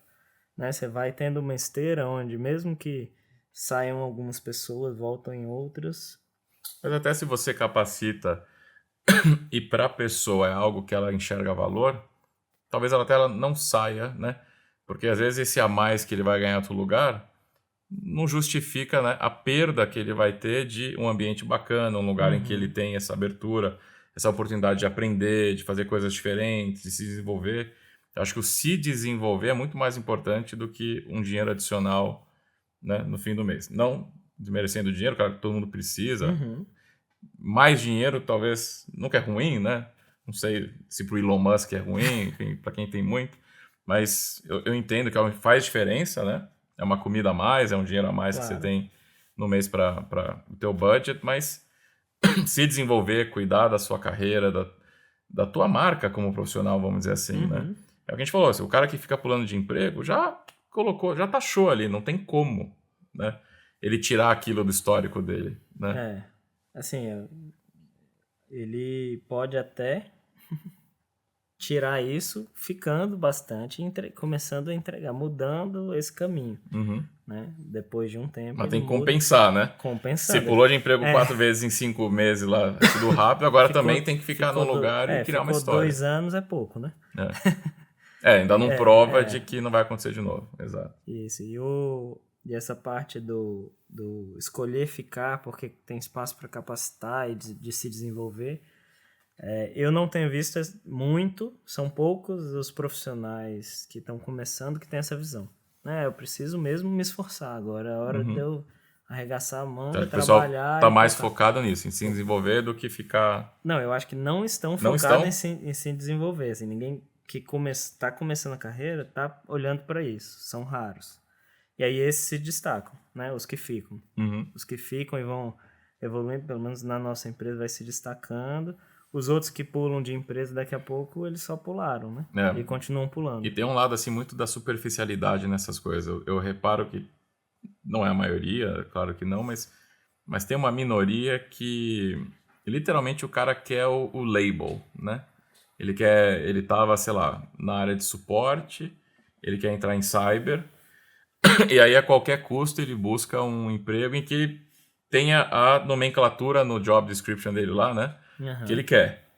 né? Você vai tendo uma esteira onde mesmo que saiam algumas pessoas, voltam em outras. Mas até se você capacita e para a pessoa é algo que ela enxerga valor, talvez ela até não saia, né? Porque às vezes esse a mais que ele vai ganhar em outro lugar não justifica, né, a perda que ele vai ter de um ambiente bacana, um lugar em que ele tem essa abertura, essa oportunidade de aprender, de fazer coisas diferentes, de se desenvolver. Eu acho que o se desenvolver é muito mais importante do que um dinheiro adicional, né, no fim do mês. Não desmerecendo o dinheiro, claro que todo mundo precisa. Mais dinheiro talvez nunca é ruim, né? Não sei se para o Elon Musk é ruim, enfim, para quem tem muito. Mas eu entendo que faz diferença, né? É uma comida a mais, é um dinheiro a mais que você tem no mês para o teu budget, mas se desenvolver, cuidar da sua carreira, da tua marca como profissional, vamos dizer assim, né? É o que a gente falou, o cara que fica pulando de emprego já colocou, já taxou ali, não tem como, né? Ele tirar aquilo do histórico dele, né? Assim, ele pode até tirar isso ficando bastante, começando a entregar, mudando esse caminho, né? Depois de um tempo. Mas tem que compensar, né? Compensando. Se pulou de emprego 4 vezes em 5 meses lá, tudo rápido, agora também tem que ficar no lugar e criar uma história. 2 anos é pouco, né? Ainda não prova de que não vai acontecer de novo. Exato. Isso. E essa parte do escolher ficar porque tem espaço para capacitar e de se desenvolver, eu não tenho visto muito, são poucos os profissionais que estão começando que têm essa visão. Eu preciso mesmo me esforçar agora, é hora de eu arregaçar a mão, Então, trabalhar. O pessoal está mais focado nisso, em se desenvolver do que ficar... Não, eu acho que não estão focados em se desenvolver. Assim, ninguém que está começando a carreira está olhando para isso, são raros. E aí esses se destacam, né? Os que ficam. Os que ficam e vão evoluindo, pelo menos na nossa empresa, vai se destacando. Os outros que pulam de empresa, daqui a pouco, eles só pularam, né? E continuam pulando. E tem um lado, assim, muito da superficialidade nessas coisas. Eu reparo que não é a maioria, claro que não, mas tem uma minoria que literalmente o cara quer o label, né? Ele tava, sei lá, na área de suporte, ele quer entrar em cyber, e aí a qualquer custo ele busca um emprego em que ele tenha a nomenclatura no job description dele lá, né? Que ele quer.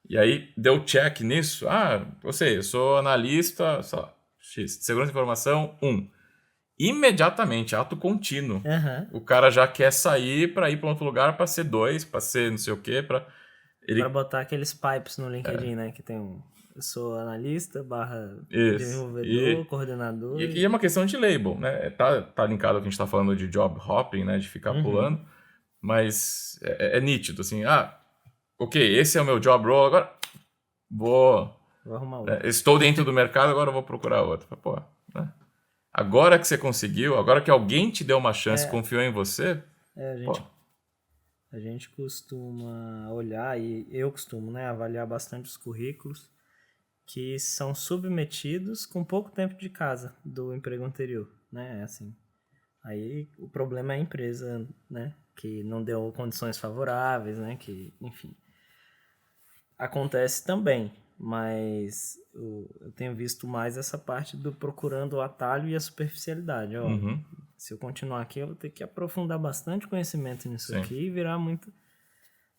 E aí deu check nisso. Eu sou analista, sei lá, X, de segurança de informação 1. Imediatamente, ato contínuo. O cara já quer sair para ir para outro lugar para ser 2, para ser não sei o quê, para botar aqueles pipes no LinkedIn, né? Que tem eu sou analista / desenvolvedor, coordenador. E é uma questão de label, né? Tá linkado ao que a gente está falando de job hopping, né? De ficar pulando. Mas é nítido, assim. Ok, esse é o meu job role, agora vou arrumar outro. Estou dentro do mercado, agora vou procurar outro. Pô, né? Agora que você conseguiu, agora que alguém te deu uma chance, confiou em você... A gente costuma olhar, e eu costumo, né, avaliar bastante os currículos que são submetidos com pouco tempo de casa do emprego anterior, né, assim. Aí o problema é a empresa, né, que não deu condições favoráveis, né, que, enfim. Acontece também, mas eu tenho visto mais essa parte do procurando o atalho e a superficialidade. Se eu continuar aqui, eu vou ter que aprofundar bastante conhecimento nisso aqui e virar muito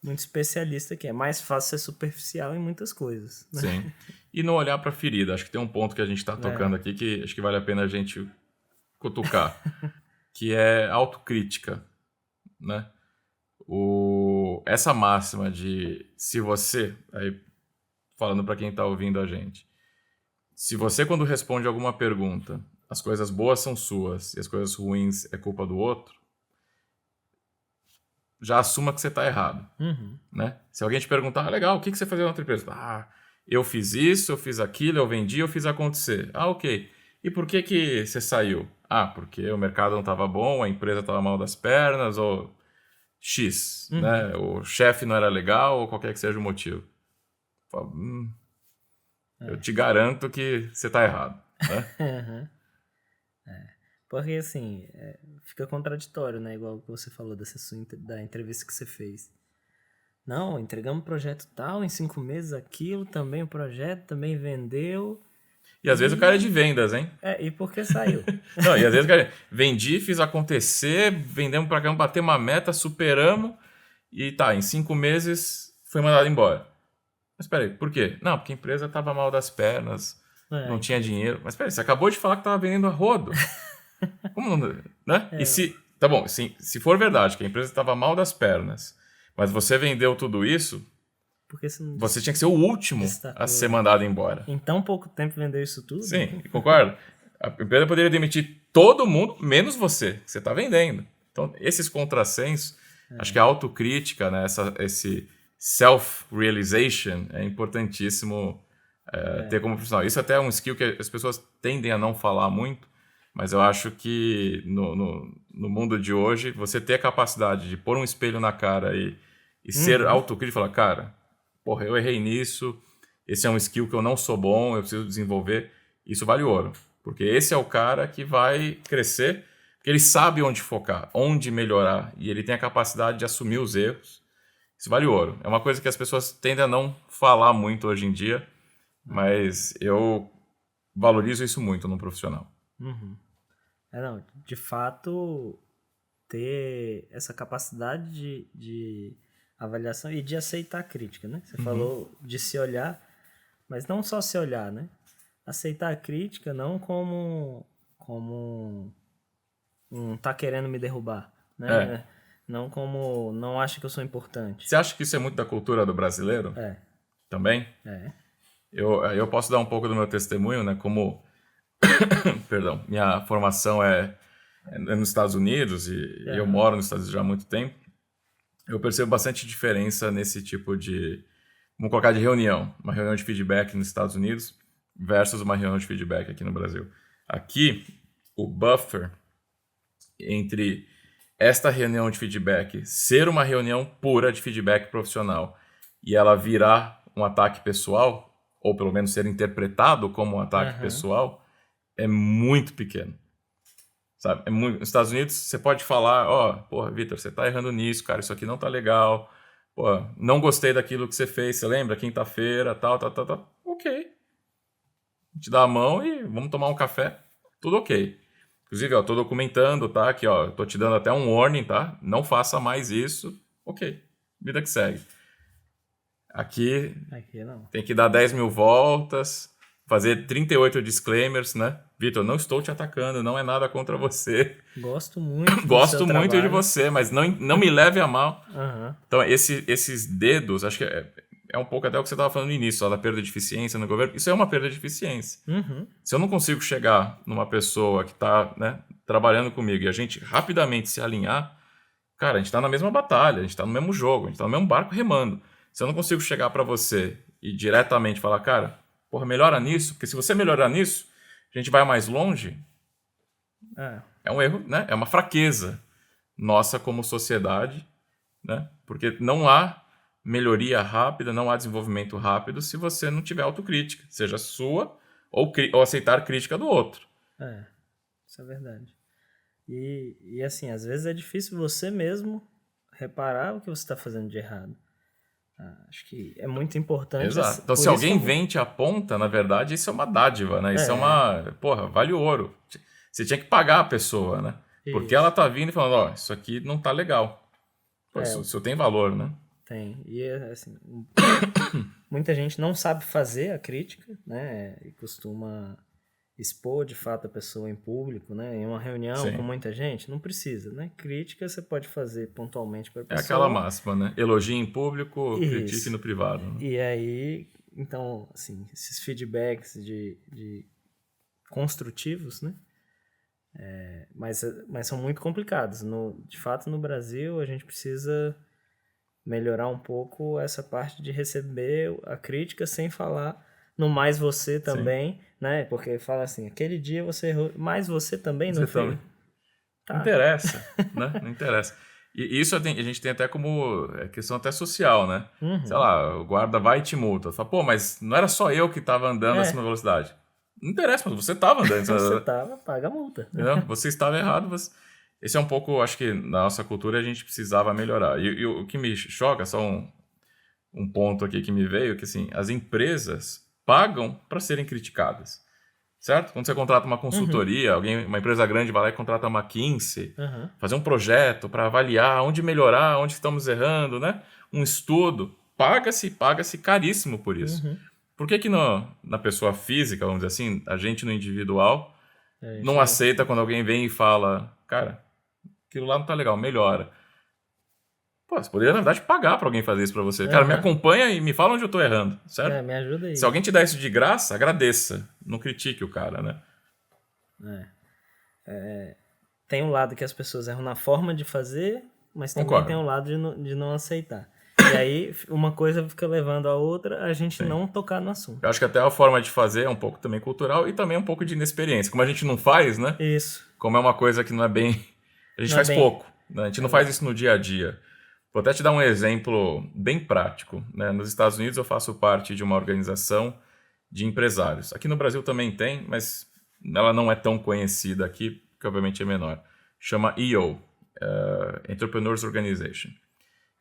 especialista aqui. É mais fácil ser superficial em muitas coisas, né? Sim. E não olhar para a ferida. Acho que tem um ponto que a gente está tocando aqui que acho que vale a pena a gente cutucar, que é autocrítica, né? essa máxima de se você, aí falando para quem está ouvindo a gente, se você quando responde alguma pergunta, as coisas boas são suas e as coisas ruins é culpa do outro, já assuma que você está errado. Né? Se alguém te perguntar, legal, o que você fazia na outra empresa? Eu fiz isso, eu fiz aquilo, eu vendi, eu fiz acontecer. Ok. E por que você saiu? Porque o mercado não estava bom, a empresa estava mal das pernas, ou X, né? O chefe não era legal, ou qualquer que seja o motivo. Fala, eu te garanto que você está errado. Né? Porque, assim, fica contraditório, né? Igual que você falou da entrevista que você fez. Não, entregamos o projeto tal, em 5 meses aquilo, também o projeto, também vendeu. E às vezes o cara é de vendas, hein? E por que saiu? Não, e às vezes o cara vendi, fiz acontecer, vendemos pra cá, bater uma meta, superamos, e em 5 meses foi mandado embora. Mas peraí, por quê? Não, porque a empresa estava mal das pernas, não tinha dinheiro. Mas peraí, você acabou de falar que estava vendendo a rodo. Como não, né? E tá bom, se for verdade que a empresa estava mal das pernas, mas você vendeu tudo isso, porque você tinha que ser o último a ser mandado embora. Em tão pouco tempo vendeu isso tudo? Sim, concordo. A empresa poderia demitir todo mundo, menos você, que você está vendendo. Então, esses contrassensos, acho que a autocrítica, né, esse self-realization é importantíssimo ter como profissional. Isso até é um skill que as pessoas tendem a não falar muito, mas eu acho que no mundo de hoje, você ter a capacidade de pôr um espelho na cara e ser autocrítico e falar, cara, porra, eu errei nisso, esse é um skill que eu não sou bom, eu preciso desenvolver, isso vale ouro. Porque esse é o cara que vai crescer, porque ele sabe onde focar, onde melhorar, e ele tem a capacidade de assumir os erros. Isso vale ouro. É uma coisa que as pessoas tendem a não falar muito hoje em dia, mas eu valorizo isso muito no profissional. Não, de fato, ter essa capacidade de avaliação e de aceitar a crítica, né? Você falou de se olhar, mas não só se olhar, né? Aceitar a crítica não como tá querendo me derrubar, né? Não como não acha que eu sou importante. Você acha que isso é muito da cultura do brasileiro? Também? Eu posso dar um pouco do meu testemunho, né? Como, perdão, minha formação é nos Estados Unidos e eu moro nos Estados Unidos já há muito tempo. Eu percebo bastante diferença nesse tipo de, vamos colocar de reunião. Uma reunião de feedback nos Estados Unidos versus uma reunião de feedback aqui no Brasil. Aqui, o buffer entre esta reunião de feedback ser uma reunião pura de feedback profissional e ela virar um ataque pessoal, ou pelo menos ser interpretado como um ataque pessoal, é muito pequeno. Sabe? Nos Estados Unidos, você pode falar, porra, Vitor, você tá errando nisso, cara, isso aqui não tá legal, pô, não gostei daquilo que você fez, você lembra? Quinta-feira, tal. Ok. Te dá a mão e vamos tomar um café, tudo ok. Inclusive, tô documentando, tá? Aqui, tô te dando até um warning, tá? Não faça mais isso. Ok, vida que segue. Aqui não. Tem que dar 10 mil voltas, fazer 38 disclaimers, né? Vitor, não estou te atacando, não é nada contra você. Gosto muito Gosto muito de você, mas não me leve a mal. Então, esses dedos, acho que é um pouco até o que você estava falando no início, da perda de eficiência no governo. Isso é uma perda de eficiência. Se eu não consigo chegar numa pessoa que está, né, trabalhando comigo e a gente rapidamente se alinhar, cara, a gente está na mesma batalha, a gente está no mesmo jogo, a gente está no mesmo barco remando. Se eu não consigo chegar para você e diretamente falar, cara, porra, melhora nisso, porque se você melhorar nisso, a gente vai mais longe, é um erro, né? É uma fraqueza nossa como sociedade, né? Porque não há melhoria rápida, não há desenvolvimento rápido se você não tiver autocrítica, seja sua ou aceitar crítica do outro. Isso é verdade. E assim, às vezes é difícil você mesmo reparar o que você está fazendo de errado. Acho que é muito importante. Exato. Então, se alguém vem e te aponta, na verdade, isso é uma dádiva, né? Isso é uma... Porra, vale ouro. Você tinha que pagar a pessoa, né? Porque ela tá vindo e falando, isso aqui não tá legal. Pô, isso tem valor, né? Tem. E, assim, muita gente não sabe fazer a crítica, né? E costuma expor de fato a pessoa em público, né? Em uma reunião Sim. com muita gente, não precisa, né? Crítica você pode fazer pontualmente para a pessoa. É aquela máxima, né? Elogie em público, critique no privado. Né? E aí, então, assim, esses feedbacks de construtivos, né? Mas são muito complicados. De fato, no Brasil, a gente precisa melhorar um pouco essa parte de receber a crítica sem falar no mais você também, sim, né? Porque fala assim, aquele dia você errou, mas você também não fez. Tá. Não interessa, né? Não interessa. E isso a gente tem até como questão até social, né? Sei lá, o guarda vai e te multa. Fala, pô, mas não era só eu que estava andando acima da velocidade. Não interessa, mas você estava andando. Você estava, paga a multa. Não, você estava errado. Esse é um pouco, acho que na nossa cultura a gente precisava melhorar. E o que me choca, só um ponto aqui que me veio, que assim, as empresas pagam para serem criticadas, certo? Quando você contrata uma consultoria, uma empresa grande vai lá e contrata uma McKinsey, fazer um projeto para avaliar onde melhorar, onde estamos errando, né? Um estudo, paga-se caríssimo por isso. Por que na pessoa física, vamos dizer assim, a gente no individual não aceita quando alguém vem e fala, cara, aquilo lá não tá legal, melhora. Pô, você poderia, na verdade, pagar pra alguém fazer isso pra você. Cara, me acompanha e me fala onde eu tô errando, certo? Me ajuda aí. Se alguém te dá isso de graça, agradeça. Não critique o cara, né? Tem um lado que as pessoas erram na forma de fazer, mas também tem um lado de não aceitar. E aí, uma coisa fica levando a outra, a gente não tocar no assunto. Eu acho que até a forma de fazer é um pouco também cultural e também um pouco de inexperiência. Como a gente não faz, né? Isso. Como é uma coisa que não é bem... A gente faz pouco, né? A gente não faz isso no dia a dia. Vou até te dar um exemplo bem prático, né? Nos Estados Unidos eu faço parte de uma organização de empresários. Aqui no Brasil também tem, mas ela não é tão conhecida aqui, porque obviamente é menor. Chama EO, Entrepreneurs Organization.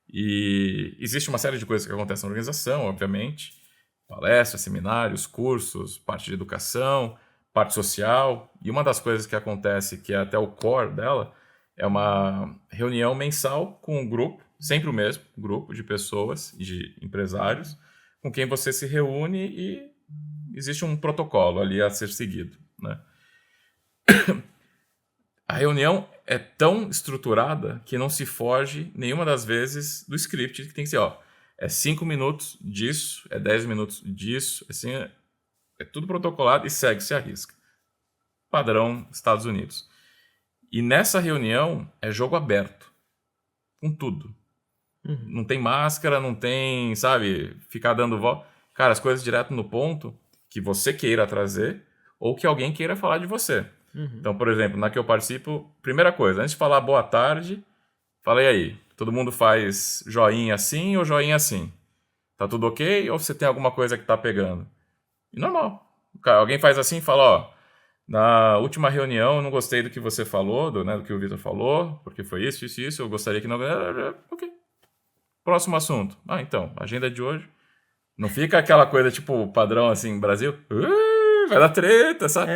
E existe uma série de coisas que acontecem na organização, obviamente. Palestras, seminários, cursos, parte de educação, parte social. E uma das coisas que acontece, que é até o core dela, é uma reunião mensal com um grupo, sempre o mesmo grupo de pessoas, de empresários, com quem você se reúne e existe um protocolo ali a ser seguido, né? A reunião é tão estruturada que não se foge nenhuma das vezes do script, que tem que ser, é 5 minutos disso, é 10 minutos disso, assim, é tudo protocolado e segue-se a risca. Padrão Estados Unidos. E nessa reunião é jogo aberto, com tudo. Não tem máscara, não tem, sabe, ficar dando volta. Cara, as coisas direto no ponto que você queira trazer ou que alguém queira falar de você. Então, por exemplo, na que eu participo, primeira coisa, antes de falar boa tarde, falei aí, todo mundo faz joinha assim ou joinha assim? Tá tudo ok ou você tem alguma coisa que tá pegando? E normal. Alguém faz assim e fala, na última reunião eu não gostei do que você falou, do que o Vitor falou, porque foi isso, eu gostaria que não... Ok. Próximo assunto. Então, agenda de hoje. Não fica aquela coisa tipo padrão assim, Brasil. Vai dar treta, sabe?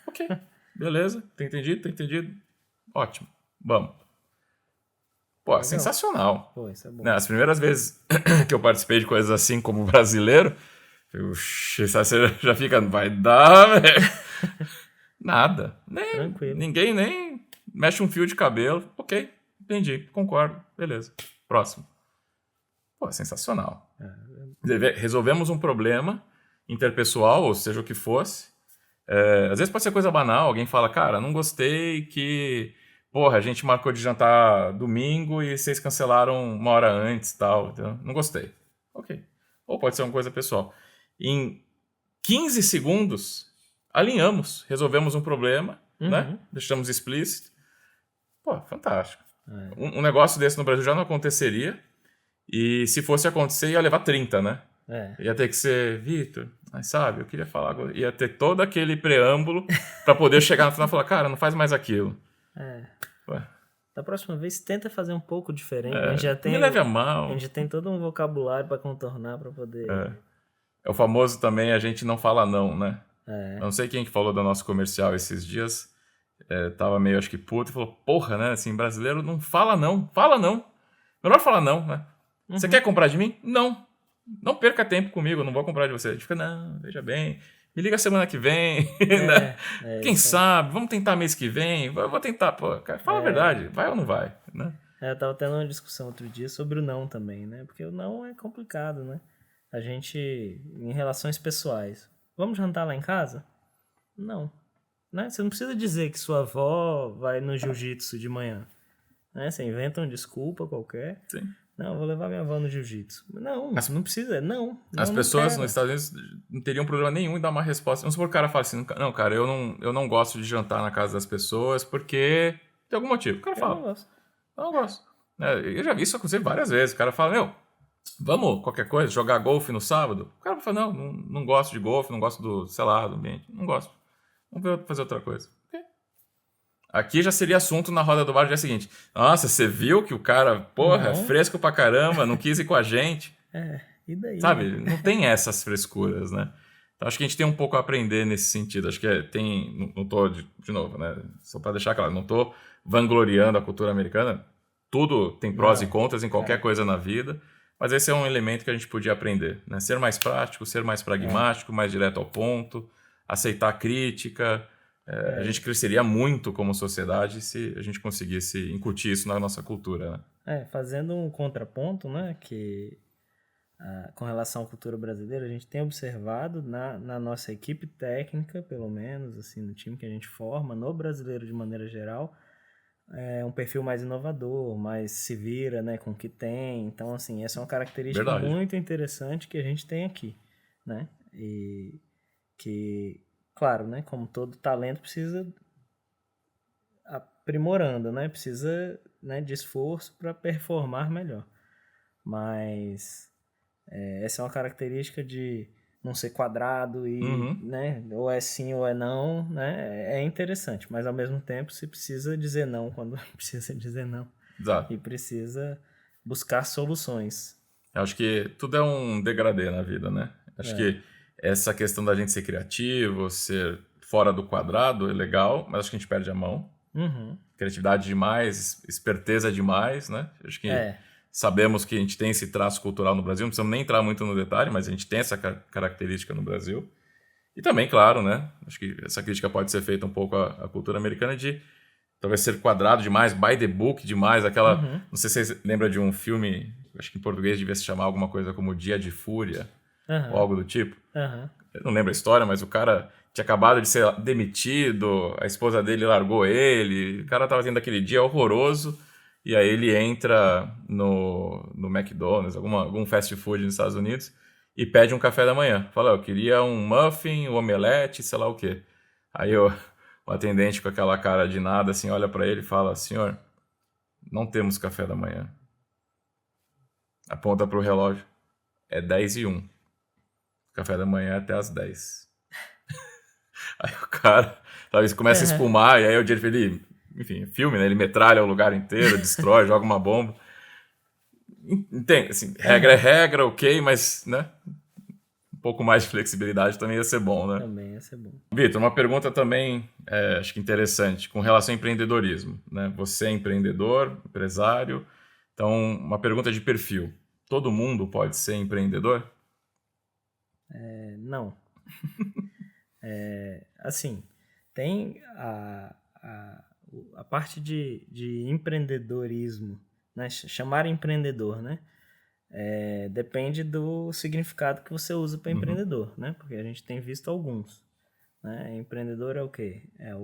Ok, beleza. Tá entendido? Ótimo. Vamos. Pô, sensacional. Pô, isso é bom. As primeiras vezes que eu participei de coisas assim como brasileiro, você já fica, não vai dar, velho. Nada. Tranquilo. Ninguém nem mexe um fio de cabelo. Ok, entendi, concordo, beleza. Próximo. Pô, sensacional. Resolvemos um problema interpessoal, ou seja o que fosse. Às vezes pode ser coisa banal, alguém fala, cara, não gostei que... Porra, a gente marcou de jantar domingo e vocês cancelaram 1 hora antes e tal. Então, não gostei. Ok. Ou pode ser uma coisa pessoal. Em 15 segundos, alinhamos, resolvemos um problema, né? Deixamos explícito. Pô, fantástico. Um negócio desse no Brasil já não aconteceria. E se fosse acontecer, ia levar 30, né? Ia ter que ser, Vitor, mas sabe, eu queria falar... Ia ter todo aquele preâmbulo para poder chegar no final e falar, cara, não faz mais aquilo. Da próxima vez, tenta fazer um pouco diferente. A gente já tem, me leve a mal. A gente já tem todo um vocabulário para contornar, para poder... É o famoso também, a gente não fala não, né? Eu não sei quem que falou do nosso comercial esses dias. Tava meio, acho que puto, e falou, porra, né? Assim, brasileiro não fala não. Fala não. Melhor falar não, né? Você quer comprar de mim? Não. Não perca tempo comigo, eu não vou comprar de você. A gente fica, não, veja bem. Me liga semana que vem, né? Quem sabe? Vamos tentar mês que vem? Vou tentar, pô. Cara, fala a verdade, vai ou não vai, né? Eu tava tendo uma discussão outro dia sobre o não também, né? Porque o não é complicado, né? A gente, em relações pessoais, vamos jantar lá em casa? Não. Né? Você não precisa dizer que sua avó vai no jiu-jitsu de manhã. Né? Você inventa uma desculpa qualquer. Sim. Não, vou levar minha avó no jiu-jitsu. Não, não precisa. Não. As pessoas nos Estados Unidos não teriam problema nenhum em dar uma resposta. Vamos supor que o cara fala assim, não, cara, eu não gosto de jantar na casa das pessoas porque tem algum motivo. O cara fala, eu não gosto. Eu já vi isso acontecer várias vezes. O cara fala, vamos, qualquer coisa, jogar golfe no sábado? O cara fala, não gosto de golfe, não gosto do, sei lá, do ambiente. Não gosto. Vamos fazer outra coisa. Aqui já seria assunto na roda do bar no dia seguinte. Nossa, você viu que o cara, porra, é fresco pra caramba, não quis ir com a gente. E daí? Sabe, não tem essas frescuras, né? Então acho que a gente tem um pouco a aprender nesse sentido. Acho que tem, não tô, de novo, né? Só para deixar claro, não tô vangloriando a cultura americana. Tudo tem prós e contras em qualquer coisa na vida, mas esse é um elemento que a gente podia aprender, né? Ser mais prático, ser mais pragmático, mais direto ao ponto, aceitar a crítica. A gente cresceria muito como sociedade se a gente conseguisse incutir isso na nossa cultura, né? Fazendo um contraponto, né, que com relação à cultura brasileira, a gente tem observado na nossa equipe técnica, pelo menos, assim, no time que a gente forma, no brasileiro de maneira geral, um perfil mais inovador, mais se vira, né, com o que tem. Então, assim, essa é uma característica muito interessante que a gente tem aqui, né? E que, claro, né, como todo talento precisa aprimorando, né? Precisa, né, de esforço para performar melhor. Mas essa é uma característica de não ser quadrado e, né, ou é sim ou é não, né, é interessante, mas ao mesmo tempo se precisa dizer não quando precisa dizer não. Exato. E precisa buscar soluções. Eu acho que tudo é um degradê na vida, né? Acho que essa questão da gente ser criativo, ser fora do quadrado é legal, mas acho que a gente perde a mão. Criatividade demais, esperteza demais, né? Acho que sabemos que a gente tem esse traço cultural no Brasil, não precisamos nem entrar muito no detalhe, mas a gente tem essa característica no Brasil. E também, claro, né? Acho que essa crítica pode ser feita um pouco à cultura americana de talvez ser quadrado demais, by the book demais, aquela... Não sei se você lembra de um filme, acho que em português devia se chamar alguma coisa como Dia de Fúria, ou algo do tipo. Eu não lembro a história, mas o cara tinha acabado de ser demitido, a esposa dele largou ele, o cara tava tendo aquele dia horroroso, e aí ele entra no McDonald's, algum fast food nos Estados Unidos, e pede um café da manhã. Fala, eu queria um muffin, um omelete, sei lá o quê. Aí o atendente com aquela cara de nada, assim, olha para ele e fala, senhor, não temos café da manhã. Aponta pro relógio. É 10:01. Café da manhã é até às 10. Aí o cara, talvez começa a espumar, e aí o Jennifer, ele, enfim, filme, né? Ele metralha o lugar inteiro, destrói, joga uma bomba. Entende? Assim, regra é regra, ok, mas, né? Um pouco mais de flexibilidade também ia ser bom, né? Também ia ser bom. Vitor, uma pergunta também, acho que interessante, com relação ao empreendedorismo, né? Você é empreendedor, empresário, então uma pergunta de perfil. Todo mundo pode ser empreendedor? Não. Assim, tem a parte de empreendedorismo, né? Chamar empreendedor, né? Depende do significado que você usa para empreendedor, né? Porque a gente tem visto alguns, né? Empreendedor é o quê? É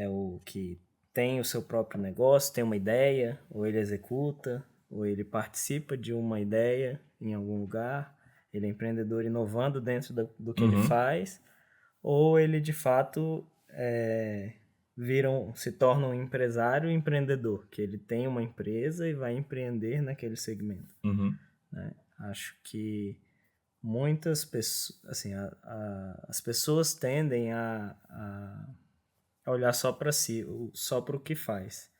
o que tem o seu próprio negócio, tem uma ideia, ou ele executa, ou ele participa de uma ideia em algum lugar. Ele é empreendedor inovando dentro do que ele faz, ou ele de fato se torna um empresário empreendedor, que ele tem uma empresa e vai empreender naquele segmento. Né? Acho que muitas pessoas, assim, as pessoas tendem a olhar só para si, só para o que faz.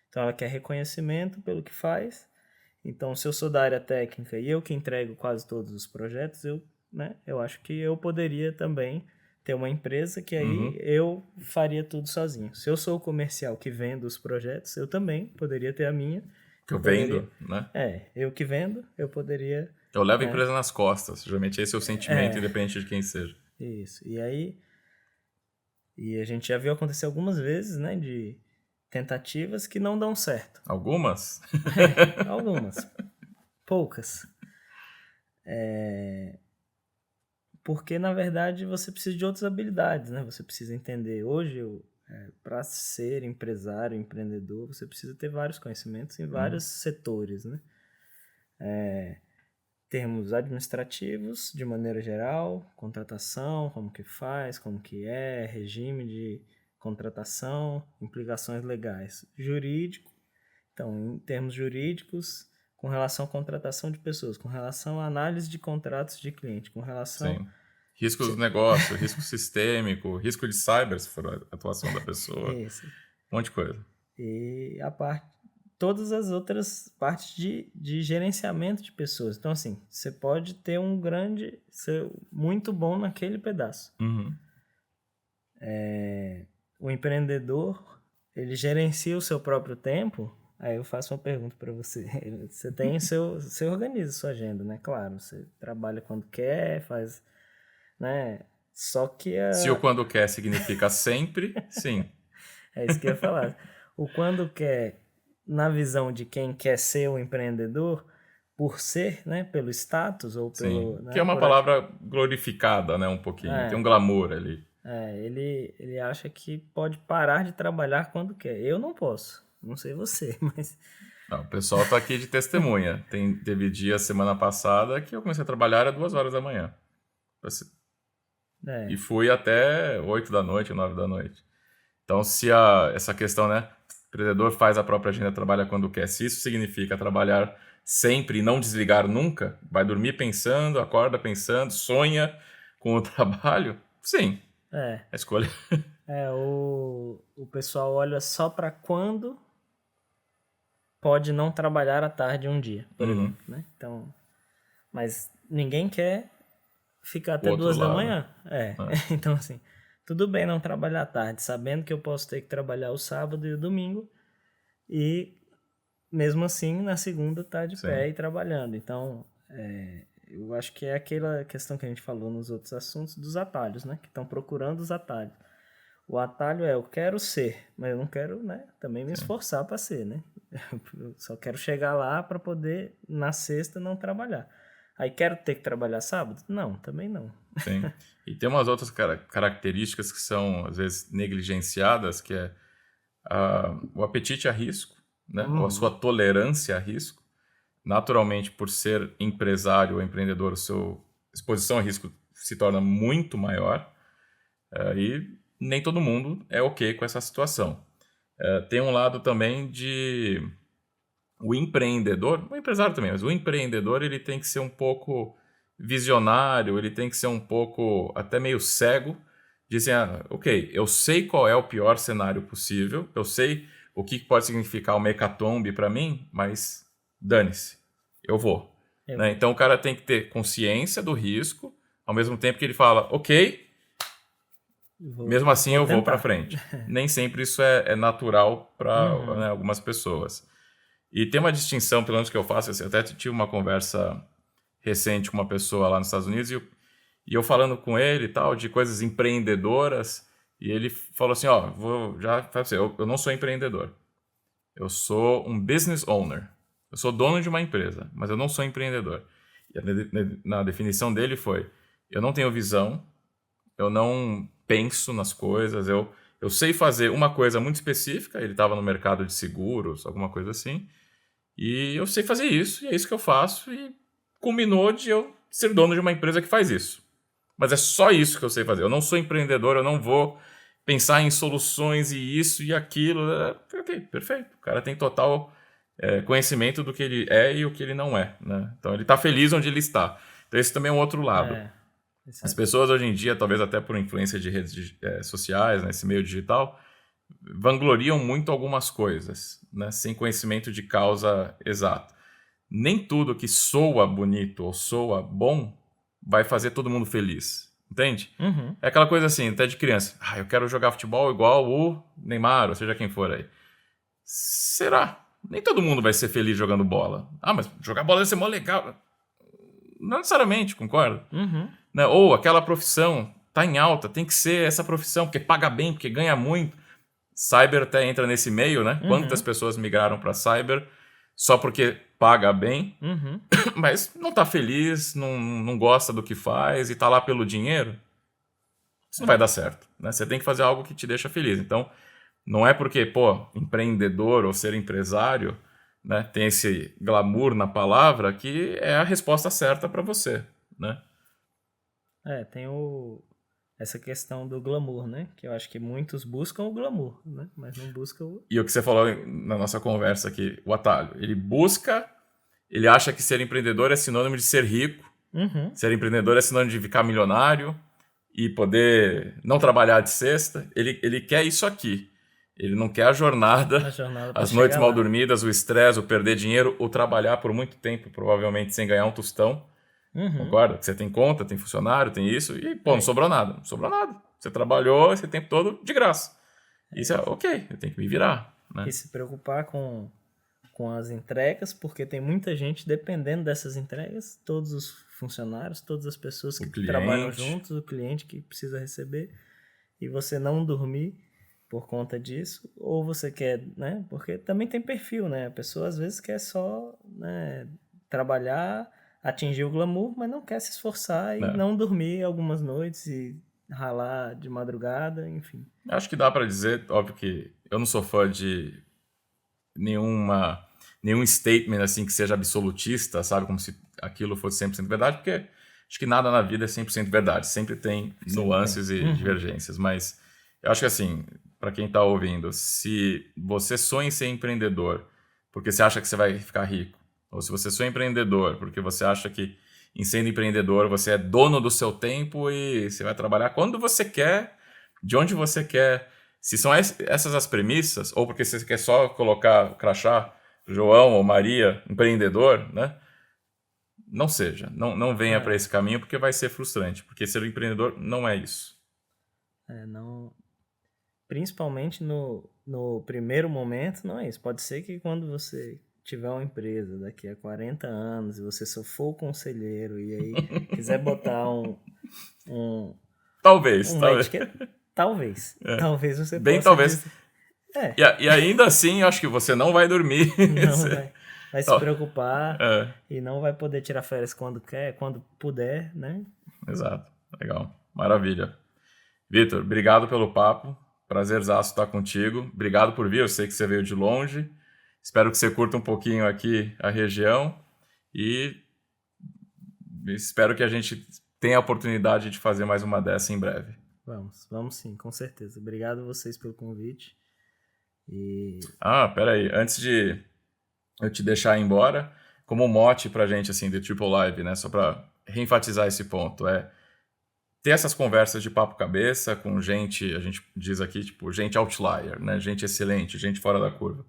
Então ela quer reconhecimento pelo que faz. Então, se eu sou da área técnica e eu que entrego quase todos os projetos, eu acho que eu poderia também ter uma empresa que aí eu faria tudo sozinho. Se eu sou o comercial que vendo os projetos, eu também poderia ter a minha. Que eu vendo, né? Eu que vendo, eu poderia Eu levo a empresa nas costas. Geralmente esse é o sentimento, independente de quem seja. Isso. E aí... E a gente já viu acontecer algumas vezes, né? De tentativas que não dão certo. Algumas? Algumas. Poucas. Porque, na verdade, você precisa de outras habilidades, né? Você precisa entender. Hoje, para ser empresário, empreendedor, você precisa ter vários conhecimentos em vários setores, né? Termos administrativos, de maneira geral, contratação, como que faz, como que é, regime de contratação, implicações legais. Jurídico, então, em termos jurídicos, com relação à contratação de pessoas, com relação à análise de contratos de cliente, com relação... Sim. Risco do negócio, risco sistêmico, risco de cyber, se for a atuação da pessoa. Isso. Um monte de coisa. E todas as outras partes de gerenciamento de pessoas. Então, assim, você pode ter ser muito bom naquele pedaço. Uhum. O empreendedor, ele gerencia o seu próprio tempo. Aí eu faço uma pergunta para você. Você tem você organiza a sua agenda, né? Claro, você trabalha quando quer, faz, né? Só que Se o quando quer significa sempre, sim. É isso que eu ia falar. O quando quer, na visão de quem quer ser o empreendedor, por ser, né? Pelo status ou pelo... Sim, Né, que é uma palavra glorificada, né? Um pouquinho. Tem um glamour ali. Ele acha que pode parar de trabalhar quando quer. Eu não posso. Não sei você, mas... Não, o pessoal tá aqui de testemunha. Teve dia semana passada que eu comecei a trabalhar às 2 horas da manhã. E fui até 8 da noite, 9 da noite. Então, se essa questão, né? O empreendedor faz a própria agenda, trabalha quando quer. Se isso significa trabalhar sempre e não desligar nunca, vai dormir pensando, acorda pensando, sonha com o trabalho, sim. A escolha. O pessoal olha só para quando pode não trabalhar à tarde um dia, por exemplo, né? Então, mas ninguém quer ficar até 2 da manhã. Então, assim, tudo bem não trabalhar à tarde, sabendo que eu posso ter que trabalhar o sábado e o domingo, e mesmo assim, na segunda tá de pé e trabalhando. Então, eu acho que é aquela questão que a gente falou nos outros assuntos dos atalhos, né? Que estão procurando os atalhos. O atalho eu quero ser, mas eu não quero, né, também me esforçar para ser, né? Eu só quero chegar lá para poder, na sexta, não trabalhar. Aí quero ter que trabalhar sábado? Não, também não. Sim. E tem umas outras características que são, às vezes, negligenciadas, que é o apetite a risco, né? Ou a sua tolerância a risco. Naturalmente, por ser empresário ou empreendedor, a sua exposição a risco se torna muito maior. E nem todo mundo é ok com essa situação. Tem um lado também de... O empreendedor, o empresário também, mas o empreendedor ele tem que ser um pouco visionário, ele tem que ser um pouco até meio cego, dizem, ok, eu sei qual é o pior cenário possível, eu sei o que pode significar uma hecatombe para mim, mas dane-se, eu vou. Né? Então o cara tem que ter consciência do risco, ao mesmo tempo que ele fala, ok, mesmo assim eu vou para frente. Nem sempre isso é natural para né, algumas pessoas. E tem uma distinção, pelo menos que eu faço, eu até tive uma conversa recente com uma pessoa lá nos Estados Unidos e eu falando com ele e tal, de coisas empreendedoras, e ele falou assim, vou já falar assim, eu não sou empreendedor, eu sou um business owner, eu sou dono de uma empresa, mas eu não sou empreendedor. E na definição dele foi, eu não tenho visão, eu não penso nas coisas, eu sei fazer uma coisa muito específica, ele estava no mercado de seguros, alguma coisa assim, e eu sei fazer isso, e é isso que eu faço, e culminou de eu ser dono de uma empresa que faz isso. Mas é só isso que eu sei fazer. Eu não sou empreendedor, eu não vou pensar em soluções e isso e aquilo. Ok, perfeito. O cara tem total conhecimento do que ele é e o que ele não é. Né? Então ele está feliz onde ele está. Então esse também é um outro lado. As pessoas hoje em dia, talvez até por influência de redes sociais, nesse meio digital, vangloriam muito algumas coisas, né? Sem conhecimento de causa exato. Nem tudo que soa bonito ou soa bom vai fazer todo mundo feliz, entende? É aquela coisa assim, até de criança. Eu quero jogar futebol igual o Neymar, ou seja quem for aí. Será? Nem todo mundo vai ser feliz jogando bola. Mas jogar bola deve ser mó legal. Não necessariamente, concorda? Uhum. Né? Ou aquela profissão tá em alta, tem que ser essa profissão, porque paga bem, porque ganha muito. Cyber até entra nesse meio, né? Quantas pessoas migraram para cyber só porque paga bem, mas não tá feliz, não gosta do que faz e tá lá pelo dinheiro? Isso não vai dar certo, né? Você tem que fazer algo que te deixa feliz. Então, não é porque, pô, empreendedor ou ser empresário, né, tem esse glamour na palavra que é a resposta certa para você, né? Tem essa questão do glamour, né? Que eu acho que muitos buscam o glamour, né? Mas não buscam o... E o que você falou na nossa conversa aqui, o atalho. Ele acha que ser empreendedor é sinônimo de ser rico, ser empreendedor é sinônimo de ficar milionário e poder não trabalhar de sexta. Ele quer isso aqui. Ele não quer a jornada as noites mal dormidas, o estresse, o perder dinheiro, o trabalhar por muito tempo, provavelmente sem ganhar um tostão. Concorda? Você tem conta, tem funcionário, tem isso, e pô, não sobrou nada. Não sobrou nada. Você trabalhou esse tempo todo de graça. Isso é ok, eu tenho que me virar. Né? E se preocupar com as entregas, porque tem muita gente dependendo dessas entregas, todos os funcionários, todas as pessoas que trabalham juntos, o cliente que precisa receber, e você não dormir por conta disso, ou você quer, né? Porque também tem perfil, né? A pessoa às vezes quer só, né, trabalhar, atingir o glamour, mas não quer se esforçar e não dormir algumas noites e ralar de madrugada, enfim. Acho que dá para dizer, óbvio que eu não sou fã de nenhum statement assim que seja absolutista, sabe? Como se aquilo fosse 100% verdade, porque acho que nada na vida é 100% verdade. Sempre tem nuances e divergências, mas eu acho que assim, para quem está ouvindo, se você sonha em ser empreendedor porque você acha que você vai ficar rico, ou se você sonha empreendedor porque você acha que em sendo empreendedor você é dono do seu tempo e você vai trabalhar quando você quer, de onde você quer, se são essas as premissas, ou porque você quer só colocar o crachá João ou Maria, empreendedor, né? Não seja, não venha para esse caminho porque vai ser frustrante, porque ser empreendedor não é isso. Não... Principalmente no primeiro momento, não é isso. Pode ser que quando você tiver uma empresa daqui a 40 anos e você só for conselheiro e aí quiser botar talvez. Talvez você bem possa talvez. E ainda assim, eu acho que você não vai dormir. Não vai se preocupar e não vai poder tirar férias quando quer, quando puder, né? Exato. Legal. Maravilha. Vitor, obrigado pelo papo. Prazerzaço estar contigo. Obrigado por vir. Eu sei que você veio de longe. Espero que você curta um pouquinho aqui a região e espero que a gente tenha a oportunidade de fazer mais uma dessa em breve. Vamos sim, com certeza. Obrigado a vocês pelo convite. Peraí. Antes de eu te deixar ir embora, como mote pra gente, assim, do Triple Live, né? Só para reenfatizar esse ponto, ter essas conversas de papo cabeça com gente, a gente diz aqui, tipo, gente outlier, né? Gente excelente, gente fora da curva.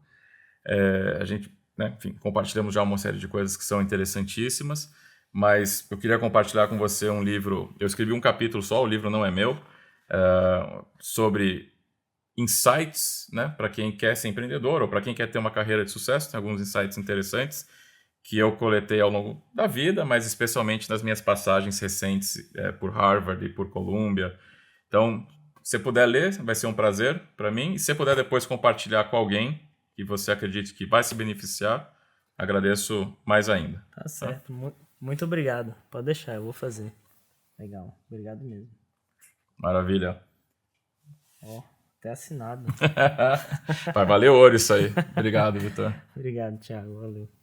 A gente, né, enfim, compartilhamos já uma série de coisas que são interessantíssimas, mas eu queria compartilhar com você um livro, eu escrevi um capítulo só, o livro não é meu, sobre insights, né, para quem quer ser empreendedor ou para quem quer ter uma carreira de sucesso. Tem alguns insights interessantes que eu coletei ao longo da vida, mas especialmente nas minhas passagens recentes por Harvard e por Columbia. Então, se você puder ler, vai ser um prazer para mim. E se você puder depois compartilhar com alguém que você acredite que vai se beneficiar, agradeço mais ainda. Tá certo. Muito obrigado. Pode deixar, eu vou fazer. Legal. Obrigado mesmo. Maravilha. Até assinado. Vai valer ouro isso aí. Obrigado, Vitor. Obrigado, Thiago. Valeu.